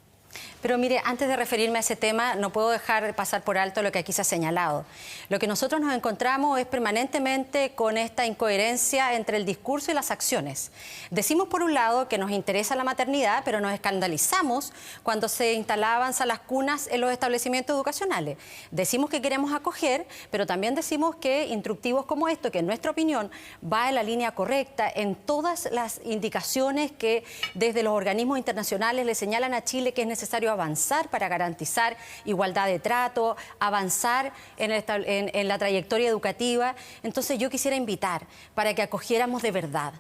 Pero mire, antes de referirme a ese tema, no puedo dejar de pasar por alto lo que aquí se ha señalado. Lo que nosotros nos encontramos es permanentemente con esta incoherencia entre el discurso y las acciones. Decimos por un lado que nos interesa la maternidad, pero nos escandalizamos cuando se instalaban salas cunas en los establecimientos educacionales. Decimos que queremos acoger, pero también decimos que instructivos como esto, que en nuestra opinión va en la línea correcta, en todas las indicaciones que desde los organismos internacionales le señalan a Chile que es necesario avanzar para garantizar igualdad de trato, avanzar en la trayectoria educativa. Entonces yo quisiera invitar para que acogiéramos de verdad,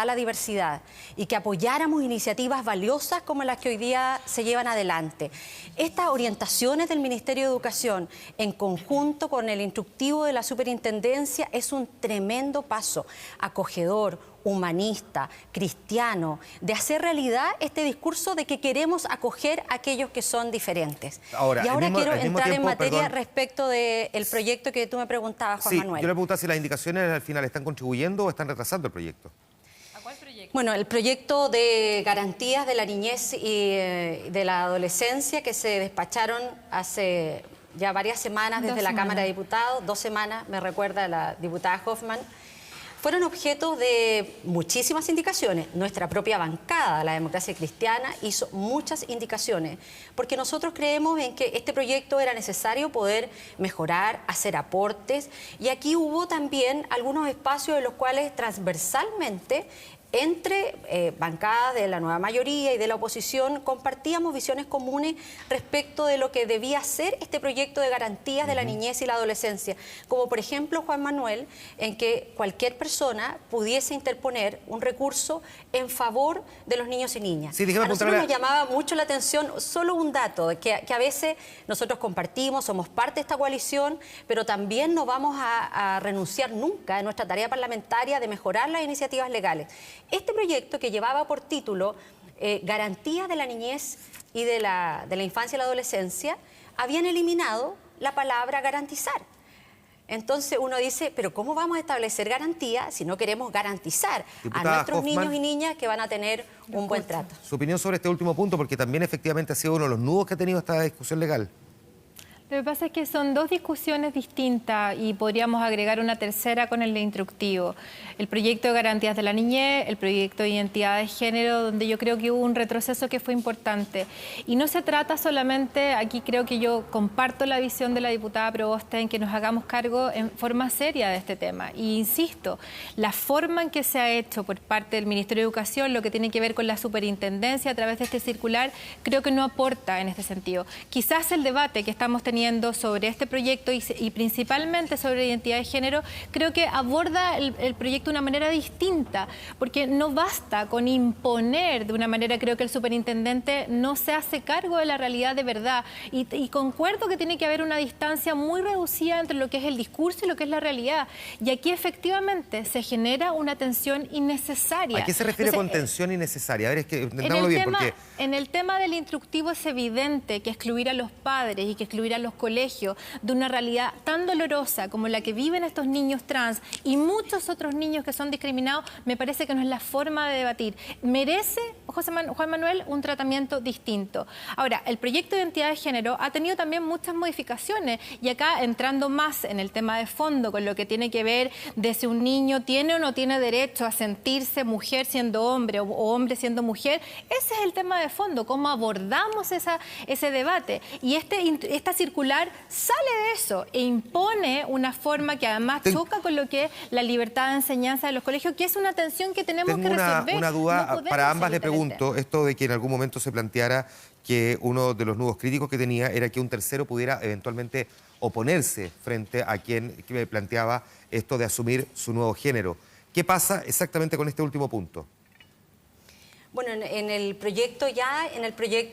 la diversidad y que apoyáramos iniciativas valiosas como las que hoy día se llevan adelante. Estas orientaciones del Ministerio de Educación en conjunto con el instructivo de la Superintendencia es un tremendo paso acogedor, humanista, cristiano, de hacer realidad este discurso de que queremos acoger a aquellos que son diferentes. Y ahora quiero entrar en materia respecto del proyecto que tú me preguntabas, Juan Manuel. Yo le preguntaba si las indicaciones al final están contribuyendo o están retrasando el proyecto. ¿A cuál proyecto? Bueno, el proyecto de garantías de la niñez y de la adolescencia que se despacharon hace ya varias semanas desde la Cámara de Diputados, 2 semanas, me recuerda la diputada Hoffman, fueron objetos de muchísimas indicaciones. Nuestra propia bancada, la Democracia Cristiana, hizo muchas indicaciones, porque nosotros creemos en que este proyecto era necesario poder mejorar, hacer aportes, y aquí hubo también algunos espacios en los cuales transversalmente entre bancadas de la nueva mayoría y de la oposición compartíamos visiones comunes respecto de lo que debía ser este proyecto de garantías de la niñez y la adolescencia, como por ejemplo, Juan Manuel, en que cualquier persona pudiese interponer un recurso en favor de los niños y niñas. Sí, a nosotros nos llamaba mucho la atención solo un dato, que a veces nosotros compartimos, somos parte de esta coalición, pero también no vamos a renunciar nunca en nuestra tarea parlamentaria de mejorar las iniciativas legales. Este proyecto, que llevaba por título Garantías de la niñez y de la infancia y la adolescencia, habían eliminado la palabra garantizar. Entonces uno dice, pero ¿cómo vamos a establecer garantías si no queremos garantizar a nuestros niños y niñas que van a tener un buen trato? Su opinión sobre este último punto, porque también efectivamente ha sido uno de los nudos que ha tenido esta discusión legal. Lo que pasa es que son dos discusiones distintas y podríamos agregar una tercera con el de instructivo. El proyecto de garantías de la niñez, el proyecto de identidad de género, donde yo creo que hubo un retroceso que fue importante. Y no se trata solamente, aquí creo que yo comparto la visión de la diputada Proboste en que nos hagamos cargo en forma seria de este tema. Y insisto, la forma en que se ha hecho por parte del Ministerio de Educación, lo que tiene que ver con la superintendencia a través de este circular, creo que no aporta en este sentido. Quizás el debate que estamos teniendo sobre este proyecto y principalmente sobre identidad de género, creo que aborda el proyecto de una manera distinta, porque no basta con imponer de una manera, creo que el superintendente no se hace cargo de la realidad de verdad y concuerdo que tiene que haber una distancia muy reducida entre lo que es el discurso y lo que es la realidad, y aquí efectivamente se genera una tensión innecesaria. ¿A qué se refiere con tensión innecesaria? A ver, es que entendámoslo bien, porque... En el tema del instructivo es evidente que excluir a los padres y que excluir a los colegios de una realidad tan dolorosa como la que viven estos niños trans y muchos otros niños que son discriminados, me parece que no es la forma de debatir. Merece, Juan Manuel, un tratamiento distinto. Ahora, el proyecto de identidad de género ha tenido también muchas modificaciones y acá entrando más en el tema de fondo con lo que tiene que ver de si un niño tiene o no tiene derecho a sentirse mujer siendo hombre o hombre siendo mujer, ese es el tema de fondo, cómo abordamos ese debate. Y esta circular sale de eso e impone una forma que además choca con lo que es la libertad de enseñanza de los colegios, que es una tensión que tenemos que resolver. Una duda, no para ambas le pregunto, esto de que en algún momento se planteara que uno de los nudos críticos que tenía era que un tercero pudiera eventualmente oponerse frente a quien planteaba esto de asumir su nuevo género. ¿Qué pasa exactamente con este último punto? Bueno, en el proyecto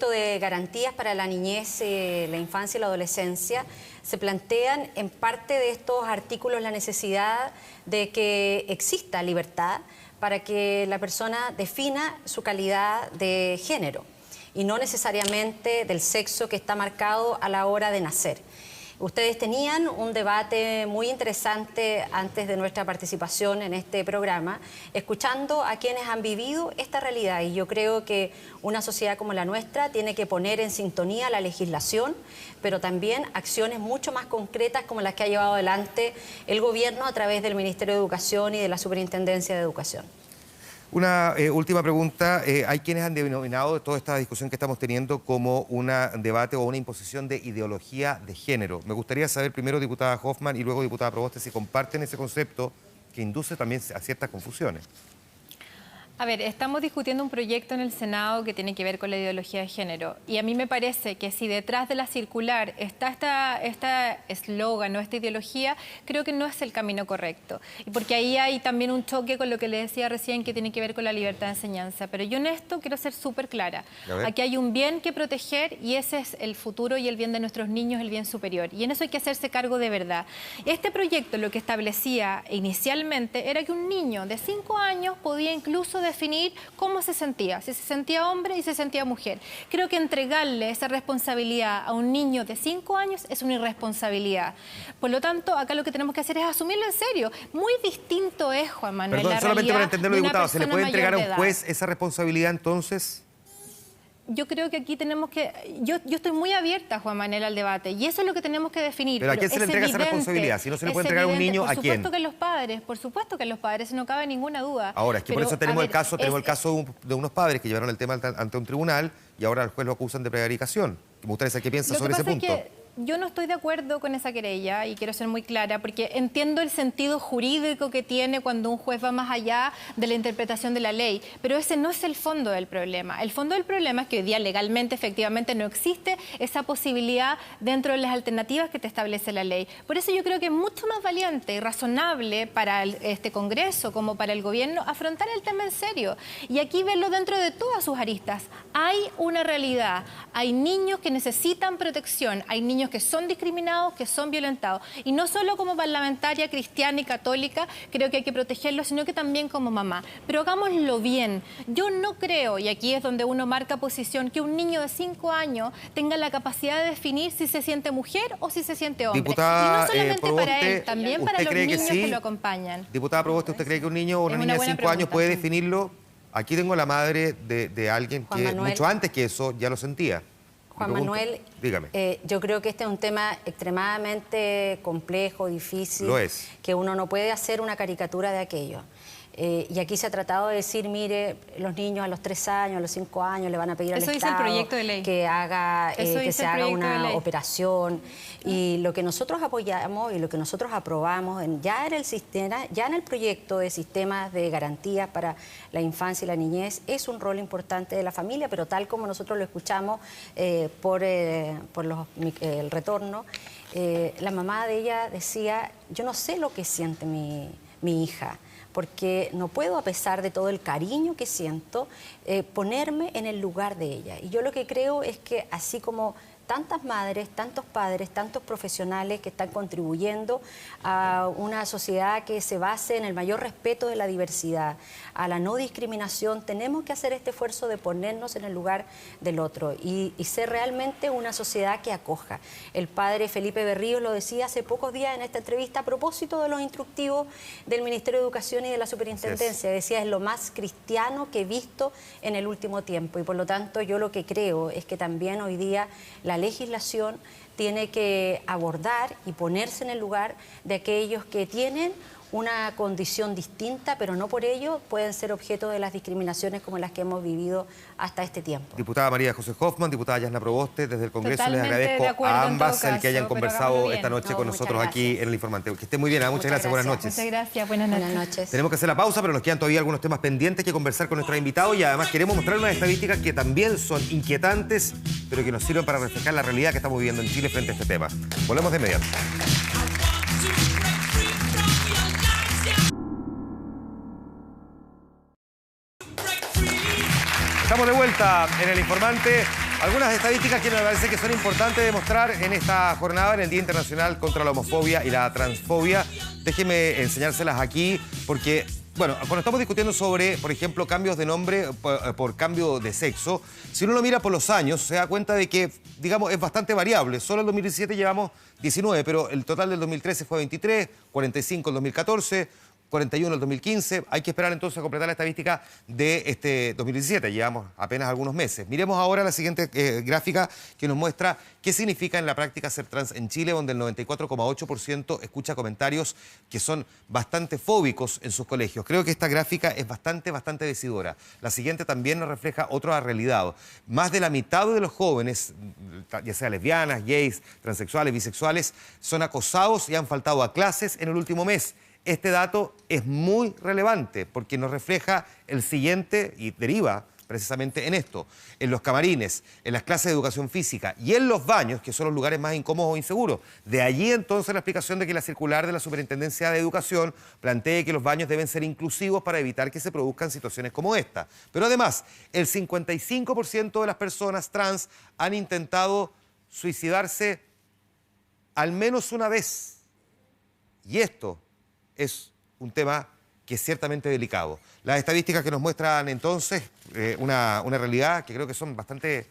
de garantías para la niñez, la infancia y la adolescencia, se plantean en parte de estos artículos la necesidad de que exista libertad para que la persona defina su calidad de género y no necesariamente del sexo que está marcado a la hora de nacer. Ustedes tenían un debate muy interesante antes de nuestra participación en este programa, escuchando a quienes han vivido esta realidad. Y yo creo que una sociedad como la nuestra tiene que poner en sintonía la legislación, pero también acciones mucho más concretas como las que ha llevado adelante el gobierno a través del Ministerio de Educación y de la Superintendencia de Educación. Una última pregunta. Hay quienes han denominado toda esta discusión que estamos teniendo como un debate o una imposición de ideología de género. Me gustaría saber primero, diputada Hoffman, y luego, diputada Proboste, si comparten ese concepto que induce también a ciertas confusiones. A ver, estamos discutiendo un proyecto en el Senado que tiene que ver con la ideología de género y a mí me parece que si detrás de la circular está esta eslogan o esta ideología, creo que no es el camino correcto. Y porque ahí hay también un choque con lo que le decía recién que tiene que ver con la libertad de enseñanza. Pero yo en esto quiero ser súper clara. Aquí hay un bien que proteger y ese es el futuro y el bien de nuestros niños, el bien superior. Y en eso hay que hacerse cargo de verdad. Este proyecto lo que establecía inicialmente era que un niño de 5 años podía incluso definir cómo se sentía, si se sentía hombre y se sentía mujer. Creo que entregarle esa responsabilidad a un niño de 5 años es una irresponsabilidad. Por lo tanto, acá lo que tenemos que hacer es asumirlo en serio. Muy distinto es, Juan Manuel, Perdón, la solamente para entenderlo, diputado, ¿se le puede entregar a un edad. juez esa responsabilidad entonces? Yo creo que aquí tenemos que... Yo estoy muy abierta, Juan Manuel, al debate. Y eso es lo que tenemos que definir. ¿Pero a quién se le entrega esa responsabilidad? Si no se le puede entregar a un niño, ¿a quién? Por supuesto que los padres, por supuesto que los padres, no cabe ninguna duda. Ahora, es que por eso tenemos el caso de unos padres que llevaron el tema ante un tribunal y ahora al juez lo acusan de prevaricación. Me gustaría saber qué piensa sobre ese punto. yo no estoy de acuerdo con esa querella y quiero ser muy clara porque entiendo el sentido jurídico que tiene cuando un juez va más allá de la interpretación de la ley, pero ese no es el fondo del problema. El fondo del problema es que hoy día legalmente efectivamente no existe esa posibilidad dentro de las alternativas que te establece la ley. Por eso yo creo que es mucho más valiente y razonable para este Congreso como para el gobierno afrontar el tema en serio y aquí verlo dentro de todas sus aristas. Hay una realidad, hay niños que necesitan protección, hay niños que son discriminados, que son violentados. Y no solo como parlamentaria cristiana y católica creo que hay que protegerlos, sino que también como mamá. Pero hagámoslo bien. Yo no creo, y aquí es donde uno marca posición, que un niño de 5 años tenga la capacidad de definir si se siente mujer o si se siente hombre. Diputada, y no solamente Proboste, para él, también para los niños que lo acompañan. Diputada Proboste, ¿usted cree que un niño o una niña de 5 años puede definirlo? Aquí tengo la madre de alguien Juan que Manuel, mucho antes que eso ya lo sentía. Juan Manuel, dígame. Yo creo que este es un tema extremadamente complejo, difícil. Lo es. Que uno no puede hacer una caricatura de aquello. Y aquí se ha tratado de decir, mire, los niños a los 3 años, a los 5 años le van a pedir al Eso dice Estado el proyecto de ley. que haga, que se haga una operación. Y lo que nosotros apoyamos y lo que nosotros aprobamos ya en el sistema, ya en el proyecto de sistemas de garantías para la infancia y la niñez, es un rol importante de la familia, pero tal como nosotros lo escuchamos por el retorno, la mamá de ella decía, yo no sé lo que siente mi hija, porque no puedo, a pesar de todo el cariño que siento, ponerme en el lugar de ella. Y yo lo que creo es que así como tantas madres, tantos padres, tantos profesionales que están contribuyendo a una sociedad que se base en el mayor respeto de la diversidad, a la no discriminación, tenemos que hacer este esfuerzo de ponernos en el lugar del otro y ser realmente una sociedad que acoja. El padre Felipe Berríos lo decía hace pocos días en esta entrevista a propósito de los instructivos del Ministerio de Educación y de la Superintendencia. Decía, es lo más cristiano que he visto en el último tiempo y por lo tanto yo lo que creo es que también hoy día la legislación tiene que abordar y ponerse en el lugar de aquellos que tienen una condición distinta, pero no por ello pueden ser objeto de las discriminaciones como las que hemos vivido hasta este tiempo. Diputada María José Hoffman, diputada Yasna Proboste, desde el Congreso Totalmente les agradezco a ambas el que hayan conversado esta noche con muchas nosotros aquí en el Informativo. Que esté muy bien, muchas gracias, buenas noches. Muchas gracias, buenas noches. Tenemos que hacer la pausa, pero nos quedan todavía algunos temas pendientes que conversar con nuestros invitados y además queremos mostrar unas estadísticas que también son inquietantes, pero que nos sirven para reflejar la realidad que estamos viviendo en Chile frente a este tema. Volvemos de inmediato. Estamos de vuelta en El Informante. Algunas estadísticas que me parece que son importantes de mostrar en esta jornada, en el Día Internacional contra la Homofobia y la Transfobia. Déjenme enseñárselas aquí porque, bueno, cuando estamos discutiendo sobre, por ejemplo, cambios de nombre por cambio de sexo, si uno lo mira por los años, se da cuenta de que, digamos, es bastante variable. Solo en 2017 llevamos 19, pero el total del 2013 fue 23, 45 en 2014... 41 en el 2015. Hay que esperar entonces a completar la estadística de este 2017. Llevamos apenas algunos meses. Miremos ahora la siguiente gráfica que nos muestra qué significa en la práctica ser trans en Chile, donde el 94,8% escucha comentarios que son bastante fóbicos en sus colegios. Creo que esta gráfica es bastante decidora. La siguiente también nos refleja otra realidad. Más de la mitad de los jóvenes, ya sea lesbianas, gays, transexuales, bisexuales, son acosados y han faltado a clases en el último mes. Este dato es muy relevante porque nos refleja el siguiente y deriva precisamente en esto. En los camarines, en las clases de educación física y en los baños, que son los lugares más incómodos o inseguros. De allí entonces la explicación de que la circular de la Superintendencia de Educación plantee que los baños deben ser inclusivos para evitar que se produzcan situaciones como esta. Pero además, el 55% de las personas trans han intentado suicidarse al menos una vez. Y esto es un tema que es ciertamente delicado. Las estadísticas que nos muestran entonces una realidad que creo que son bastante,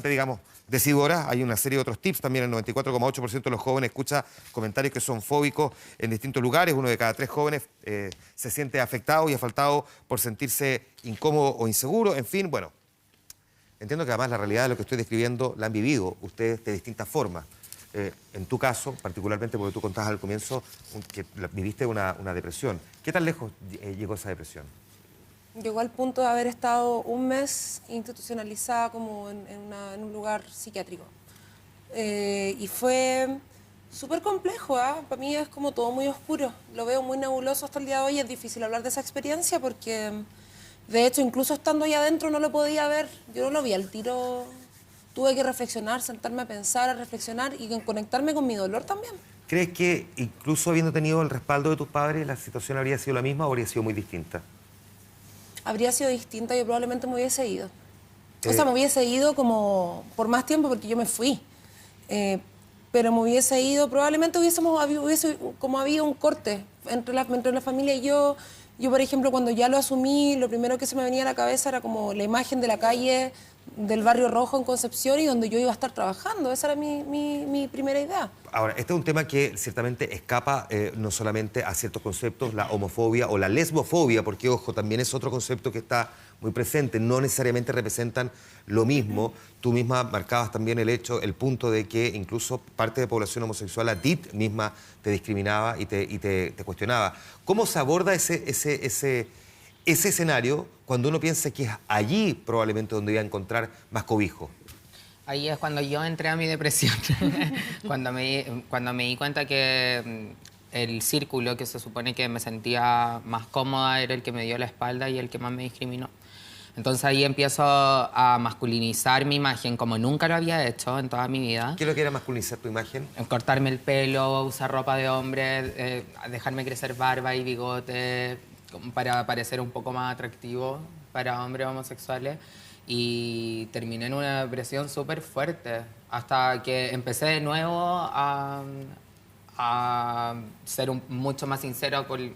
digamos, decidoras. Hay una serie de otros tips. También el 94,8% de los jóvenes escucha comentarios que son fóbicos en distintos lugares. 1 de cada 3 jóvenes se siente afectado y afaltado por sentirse incómodo o inseguro. En fin, bueno, entiendo que además la realidad de lo que estoy describiendo la han vivido ustedes de distintas formas. En tu caso, particularmente porque tú contabas al comienzo que viviste una depresión. ¿Qué tan lejos llegó esa depresión? Llegó al punto de haber estado un mes institucionalizada como en un lugar psiquiátrico. Y fue súper complejo, para mí es como todo muy oscuro, lo veo muy nebuloso hasta el día de hoy, es difícil hablar de esa experiencia porque de hecho incluso estando ahí adentro no lo podía ver, yo no lo vi al tiro, tuve que reflexionar, sentarme a pensar, a reflexionar y conectarme con mi dolor también. ¿Crees que incluso habiendo tenido el respaldo de tus padres la situación habría sido la misma o habría sido muy distinta? Habría sido distinta, yo probablemente me hubiese ido. O sea, me hubiese ido como por más tiempo porque yo me fui. Pero me hubiese ido, probablemente hubiese como habido un corte entre la familia y yo. Yo, por ejemplo, cuando ya lo asumí, lo primero que se me venía a la cabeza era como la imagen de la calle del Barrio Rojo en Concepción y donde yo iba a estar trabajando. Esa era mi primera idea. Ahora, este es un tema que ciertamente escapa no solamente a ciertos conceptos, la homofobia o la lesbofobia, porque, ojo, también es otro concepto que está muy presente, no necesariamente representan lo mismo. Tú misma marcabas también el punto de que incluso parte de población homosexual, la DIT misma, te discriminaba y te cuestionaba. ¿Cómo se aborda ese escenario cuando uno piensa que es allí probablemente donde iba a encontrar más cobijo? Ahí es cuando yo entré a mi depresión, cuando me di cuenta que el círculo que se supone que me sentía más cómoda era el que me dio la espalda y el que más me discriminó. Entonces ahí empiezo a masculinizar mi imagen como nunca lo había hecho en toda mi vida. ¿Qué es lo que era masculinizar tu imagen? Cortarme el pelo, usar ropa de hombre, dejarme crecer barba y bigote para parecer un poco más atractivo para hombres homosexuales. Y terminé en una depresión súper fuerte hasta que empecé de nuevo a ser mucho más sincero con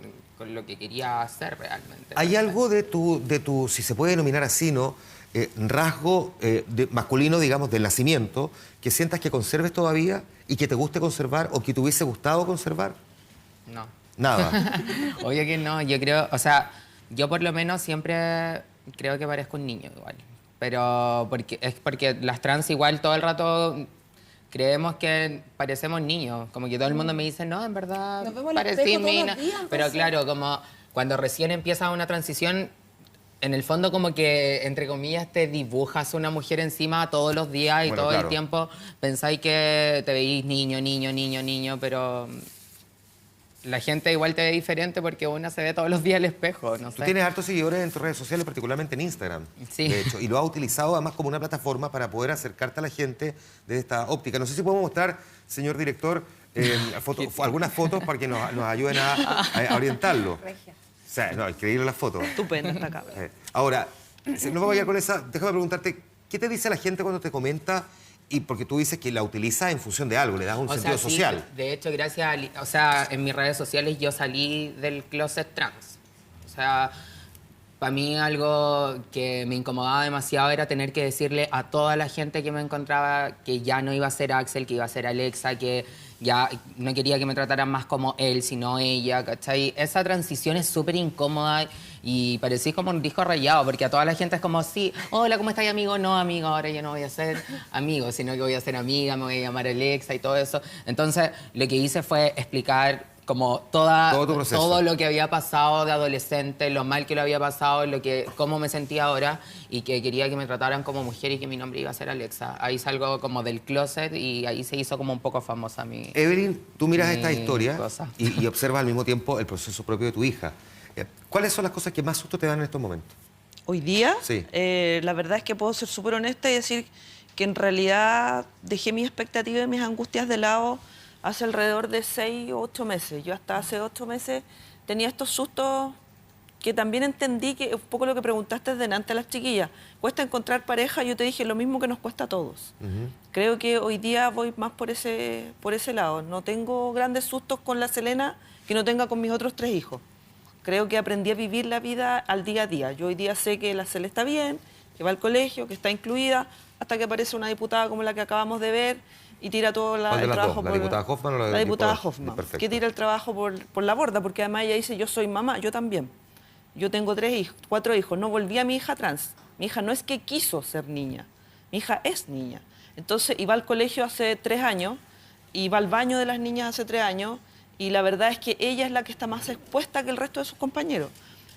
lo que quería hacer realmente. ¿Hay algo de tu, si se puede denominar así, ¿no? Rasgo masculino, digamos, del nacimiento, que sientas que conserves todavía y que te guste conservar o que te hubiese gustado conservar? No. Nada. Obvio que no, yo creo, o sea, yo por lo menos siempre creo que parezco un niño igual. Pero porque las trans igual todo el rato creemos que parecemos niños. Como que todo el mundo me dice, no, en verdad parecí mina. Pero claro, como cuando recién empieza una transición, en el fondo como que, entre comillas, te dibujas una mujer encima todos los días y bueno, todo el tiempo pensáis que te veís niño, pero la gente igual te ve diferente porque una se ve todos los días al espejo, no sé. Tú tienes hartos seguidores en tus redes sociales, particularmente en Instagram, sí. De hecho, y lo has utilizado además como una plataforma para poder acercarte a la gente desde esta óptica. No sé si podemos mostrar, señor director, algunas fotos para que nos ayuden a orientarlo. Regia. O sea, no, increíble las fotos. Estupenda esta cámara. Ahora, si no vamos a ir con esa, déjame preguntarte, ¿qué te dice la gente cuando te comenta? Y porque tú dices que la utilizas en función de algo, le das un sentido social. Sí, de hecho, o sea, en mis redes sociales yo salí del closet trans. O sea, para mí algo que me incomodaba demasiado era tener que decirle a toda la gente que me encontraba que ya no iba a ser Axel, que iba a ser Alexa, que ya no quería que me trataran más como él, sino ella, ¿cachai? Esa transición es súper incómoda y parecís como un disco rayado, porque a toda la gente es como, sí, hola, ¿cómo estás, amigo? No, amigo, ahora ya no voy a ser amigo, sino que voy a ser amiga, me voy a llamar Alexa y todo eso. Entonces, lo que hice fue explicar como todo lo que había pasado de adolescente, lo mal que lo había pasado, cómo me sentía ahora y que quería que me trataran como mujer y que mi nombre iba a ser Alexa. Ahí salgo como del closet y ahí se hizo como un poco famosa mi... Evelyn, tú miras esta historia y observas al mismo tiempo el proceso propio de tu hija. ¿Cuáles son las cosas que más susto te dan en estos momentos? ¿Hoy día? Sí. La verdad es que puedo ser súper honesta y decir que en realidad dejé mis expectativas y mis angustias de lado hace alrededor de 6 o 8 meses. Yo hasta hace 8 meses tenía estos sustos que también entendí que un poco lo que preguntaste delante a las chiquillas. Cuesta encontrar pareja, yo te dije lo mismo que nos cuesta a todos. Creo que hoy día voy más por ese lado. No tengo grandes sustos con la Selena que no tenga con mis otros 3 hijos. Creo que aprendí a vivir la vida al día a día. Yo hoy día sé que la Cele está bien, que va al colegio, que está incluida, hasta que aparece una diputada como la que acabamos de ver y tira todo el trabajo por... ¿La diputada Hoffman o la diputada Hoffman? Que tira el trabajo por la borda, porque además ella dice, yo soy mamá, yo también. Yo tengo 4 hijos, no volví a mi hija trans. Mi hija no es que quiso ser niña, mi hija es niña. Entonces iba al colegio hace 3 años, iba al baño de las niñas hace 3 años, y la verdad es que ella es la que está más expuesta que el resto de sus compañeros.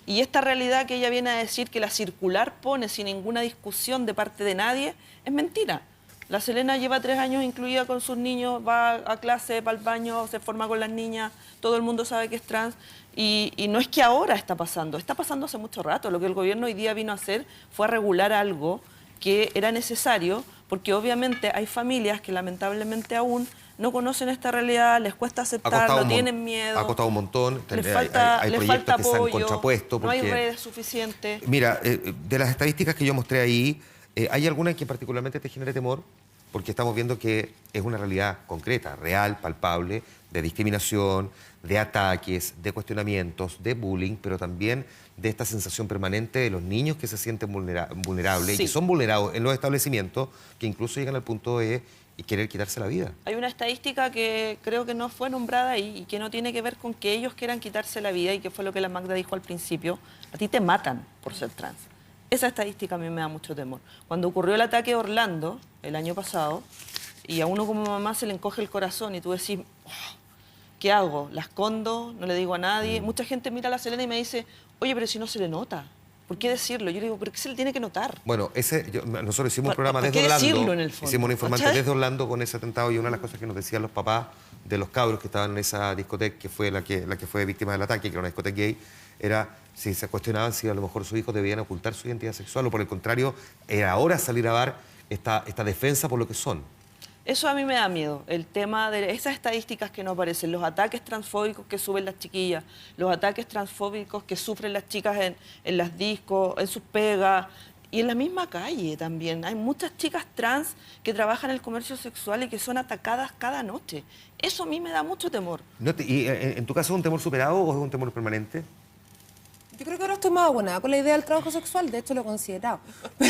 Y esta realidad que ella viene a decir que la circular pone sin ninguna discusión de parte de nadie, es mentira. La Selena lleva 3 años incluida con sus niños, va a clase, va al baño, se forma con las niñas, todo el mundo sabe que es trans. Y no es que ahora está pasando hace mucho rato. Lo que el gobierno hoy día vino a hacer fue a regular algo que era necesario, porque obviamente hay familias que lamentablemente aún no conocen esta realidad, les cuesta aceptarlo, tienen miedo. Ha costado un montón. Les falta proyectos que se han apoyo, contrapuesto. no hay redes suficientes. Mira, de las estadísticas que yo mostré ahí, ¿hay alguna que particularmente te genere temor? Porque estamos viendo que es una realidad concreta, real, palpable, de discriminación, de ataques, de cuestionamientos, de bullying, pero también de esta sensación permanente de los niños que se sienten vulnerables y que son vulnerados en los establecimientos, que incluso llegan al punto de querer quitarse la vida. Hay una estadística que creo que no fue nombrada ahí y que no tiene que ver con que ellos quieran quitarse la vida, y que fue lo que la Magda dijo al principio: a ti te matan por ser trans. Esa estadística a mí me da mucho temor. Cuando ocurrió el ataque de Orlando el año pasado, y a uno como mamá se le encoge el corazón y tú decís, oh, ¿qué hago? ¿La escondo? ¿No le digo a nadie? Mucha gente mira a la Selena y me dice, oye, pero si no se le nota, ¿por qué decirlo? Yo le digo, ¿pero qué se le tiene que notar? Bueno, nosotros hicimos un programa desde Orlando, hicimos un informante desde Orlando con ese atentado, y una de las cosas que nos decían los papás de los cabros que estaban en esa discoteca, que fue la que fue víctima del ataque, que era una discoteca gay, era si se cuestionaban si a lo mejor sus hijos debían ocultar su identidad sexual, o por el contrario, era ahora salir a dar esta defensa por lo que son. Eso a mí me da miedo, el tema de esas estadísticas que no aparecen, los ataques transfóbicos que suben las chiquillas, los ataques transfóbicos que sufren las chicas en las discos, en sus pegas y en la misma calle también. Hay muchas chicas trans que trabajan en el comercio sexual y que son atacadas cada noche. Eso a mí me da mucho temor. ¿Y en tu caso es un temor superado o es un temor permanente? Yo creo que ahora estoy más abonada con la idea del trabajo sexual, de hecho lo he considerado. De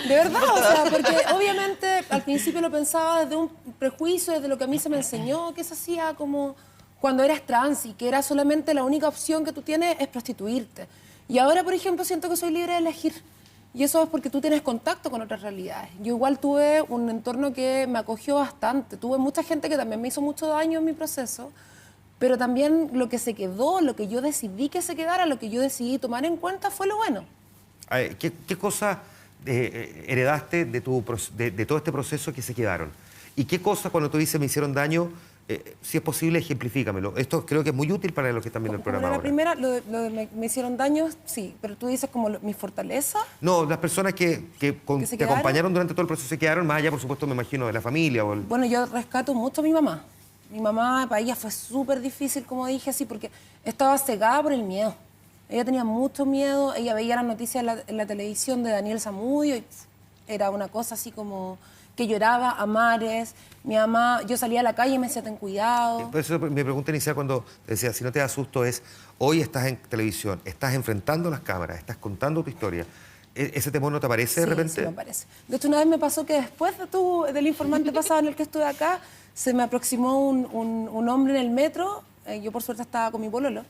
verdad, o sea, porque obviamente al principio lo pensaba desde un prejuicio, desde lo que a mí se me enseñó, que se hacía como cuando eras trans y que era solamente la única opción que tú tienes es prostituirte. Y ahora, por ejemplo, siento que soy libre de elegir. Y eso es porque tú tienes contacto con otras realidades. Yo igual tuve un entorno que me acogió bastante. Tuve mucha gente que también me hizo mucho daño en mi proceso. Pero también lo que se quedó, lo que yo decidí que se quedara, lo que yo decidí tomar en cuenta fue lo bueno. ¿Qué cosas heredaste de todo este proceso que se quedaron? ¿Y qué cosas, cuando tú dices me hicieron daño, si es posible, ejemplifícamelo? Esto creo que es muy útil para los que están viendo el programa ahora. La primera, lo de me hicieron daño, sí, pero tú dices como mi fortaleza. No, las personas que te acompañaron durante todo el proceso se quedaron, más allá, por supuesto, me imagino, de la familia. Bueno, yo rescato mucho a mi mamá. Mi mamá, para ella fue súper difícil, como dije así, porque estaba cegada por el miedo. Ella tenía mucho miedo, ella veía las noticias en la televisión de Daniel Zamudio y era una cosa así como que lloraba a mares. Mi mamá, yo salía a la calle y me decía, ten cuidado. Por eso mi pregunta inicial cuando decía, si no te da susto, es, hoy estás en televisión, estás enfrentando las cámaras, estás contando tu historia. ¿Ese temor no te aparece de repente? Sí, me aparece. De hecho, una vez me pasó que después del informante pasado en el que estuve acá, se me aproximó un hombre en el metro, yo por suerte estaba con mi pololo,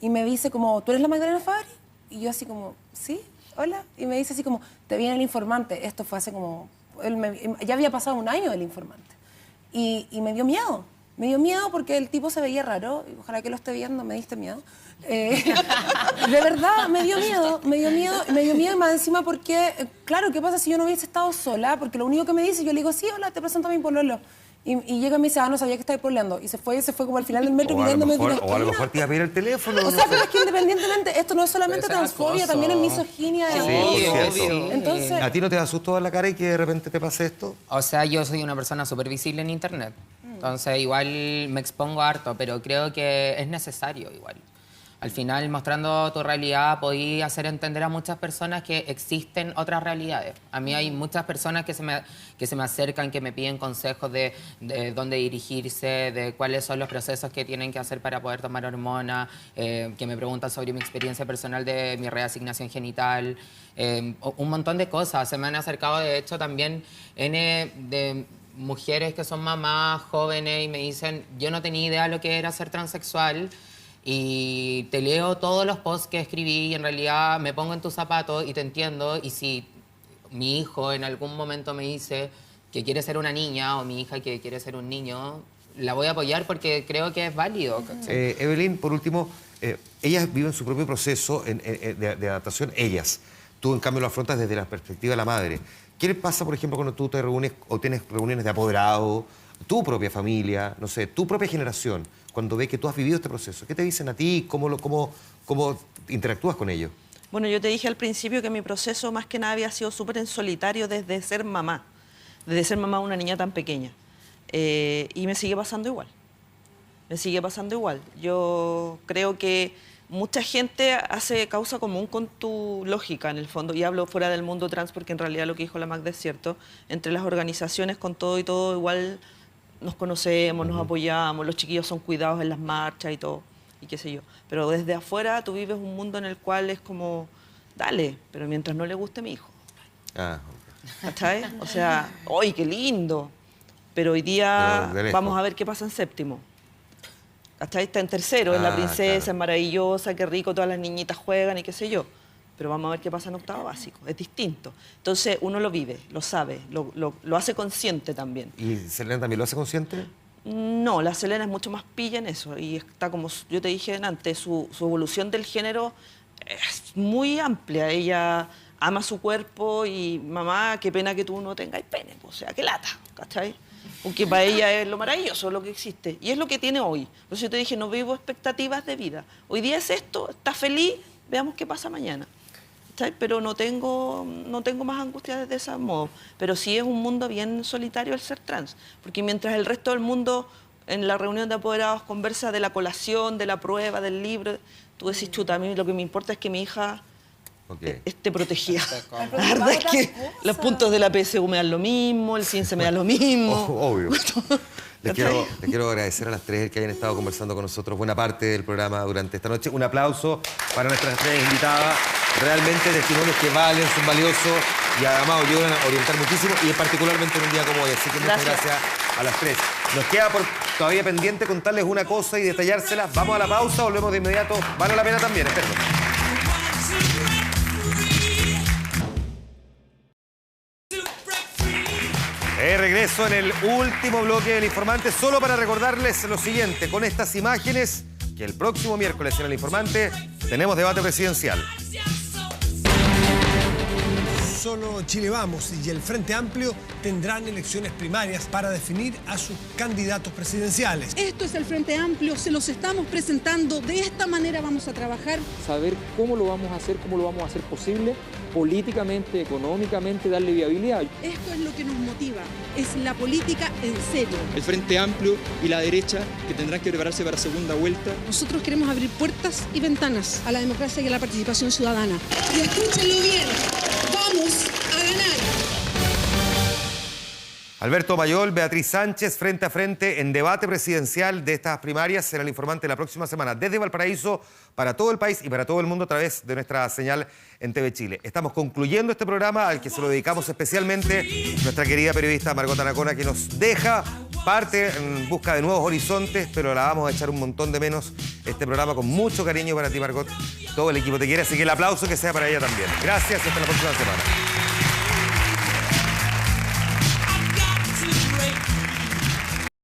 y me dice como, ¿tú eres la Magdalena Fabri? Y yo así como, sí, hola. Y me dice así como, te viene el informante. Esto fue hace como, ya había pasado un año del informante. Y me dio miedo. Me dio miedo porque el tipo se veía raro, y ojalá que lo esté viendo, me diste miedo. De verdad, me dio miedo y más encima porque, claro, ¿qué pasa si yo no hubiese estado sola? Porque lo único que me dice, yo le digo, sí, hola, te presento a mi pololo. Y llega y me dice, no sabía que estabas pololeando. Y se fue como al final del metro pidiéndome... O a lo mejor te iba a pedir el teléfono. O sea, pero es que independientemente, esto no es solamente transfobia, también es misoginia. Sí, obvio. Entonces, ¿a ti no te da susto dar la cara y que de repente te pase esto? O sea, yo soy una persona súper visible en internet. Entonces igual me expongo harto, pero creo que es necesario igual. Al final, mostrando tu realidad, podí hacer entender a muchas personas que existen otras realidades. A mí hay muchas personas que se me acercan, que me piden consejos de dónde dirigirse, de cuáles son los procesos que tienen que hacer para poder tomar hormonas, que me preguntan sobre mi experiencia personal de mi reasignación genital, un montón de cosas. Se me han acercado, de hecho, también de mujeres que son mamás, jóvenes, y me dicen, yo no tenía idea de lo que era ser transexual, y te leo todos los posts que escribí y en realidad me pongo en tus zapatos y te entiendo. Y si mi hijo en algún momento me dice que quiere ser una niña o mi hija que quiere ser un niño, la voy a apoyar porque creo que es válido. Evelyn, por último, ellas viven su propio proceso de adaptación, ellas. Tú, en cambio, lo afrontas desde la perspectiva de la madre. ¿Qué pasa, por ejemplo, cuando tú te reúnes o tienes reuniones de apoderados, tu propia familia, no sé, tu propia generación, cuando ve que tú has vivido este proceso? ¿Qué te dicen a ti? ¿Cómo interactúas con ellos? Bueno, yo te dije al principio que mi proceso más que nada había sido súper en solitario desde ser mamá de una niña tan pequeña. Y me sigue pasando igual. Me sigue pasando igual. Yo creo que mucha gente hace causa común con tu lógica, en el fondo, y hablo fuera del mundo trans porque en realidad lo que dijo la Magda es cierto. Entre las organizaciones, con todo y todo, igual nos conocemos, nos apoyamos, los chiquillos son cuidados en las marchas y todo, y qué sé yo. Pero desde afuera tú vives un mundo en el cual es como, dale, pero mientras no le guste a mi hijo. ¿Cachai? O sea, ¡ay, qué lindo! Pero hoy día vamos a ver qué pasa en séptimo. ¿Cachai? Está en tercero, es la princesa, claro. Es maravillosa, qué rico, todas las niñitas juegan y qué sé yo. Pero vamos a ver qué pasa en octavo básico, es distinto. Entonces uno lo vive, lo sabe, lo hace consciente también. ¿Y Selena también lo hace consciente? No, la Selena es mucho más pilla en eso. Y está como yo te dije antes, su evolución del género es muy amplia. Ella ama su cuerpo y mamá, qué pena que tú no tengas pene. O sea, qué lata, ¿cachai? Porque para ella es lo maravilloso, lo que existe. Y es lo que tiene hoy. Por eso yo te dije, no vivo expectativas de vida. Hoy día es esto, está feliz, veamos qué pasa mañana. ¿Sabes? Pero no tengo más angustia de ese modo. Pero sí es un mundo bien solitario el ser trans. Porque mientras el resto del mundo en la reunión de apoderados conversa de la colación, de la prueba, del libro, tú decís, chuta, a mí lo que me importa es que mi hija esté protegida. La verdad es que los puntos de la PSU me dan lo mismo, el CINSE me da lo mismo. Obvio. Les quiero agradecer a las tres que hayan estado conversando con nosotros buena parte del programa durante esta noche. Un aplauso para nuestras tres invitadas. Realmente testimonios que valen, son valiosos y además ayudan a orientar muchísimo y particularmente en un día como hoy. Así que muchas gracias a las tres. Nos queda todavía pendiente contarles una cosa y detallárselas. Vamos a la pausa, volvemos de inmediato. Vale la pena también, espero. Regreso en el último bloque del Informante, solo para recordarles lo siguiente, con estas imágenes, que el próximo miércoles en el Informante tenemos debate presidencial. Solo Chile Vamos y el Frente Amplio tendrán elecciones primarias para definir a sus candidatos presidenciales. Esto es el Frente Amplio, se los estamos presentando, de esta manera vamos a trabajar. Saber cómo lo vamos a hacer posible, políticamente, económicamente, darle viabilidad. Esto es lo que nos motiva, es la política en serio. El Frente Amplio y la derecha que tendrán que prepararse para segunda vuelta. Nosotros queremos abrir puertas y ventanas a la democracia y a la participación ciudadana. Y escúchenlo bien, vamos a ganar. Alberto Mayol, Beatriz Sánchez, frente a frente en debate presidencial de estas primarias en el Informante la próxima semana desde Valparaíso para todo el país y para todo el mundo a través de nuestra señal en TV Chile. Estamos concluyendo este programa al que se lo dedicamos especialmente nuestra querida periodista Margot Anacona, que nos deja parte en busca de nuevos horizontes, pero la vamos a echar un montón de menos este programa con mucho cariño para ti, Margot. Todo el equipo te quiere, así que el aplauso que sea para ella también. Gracias y hasta la próxima semana.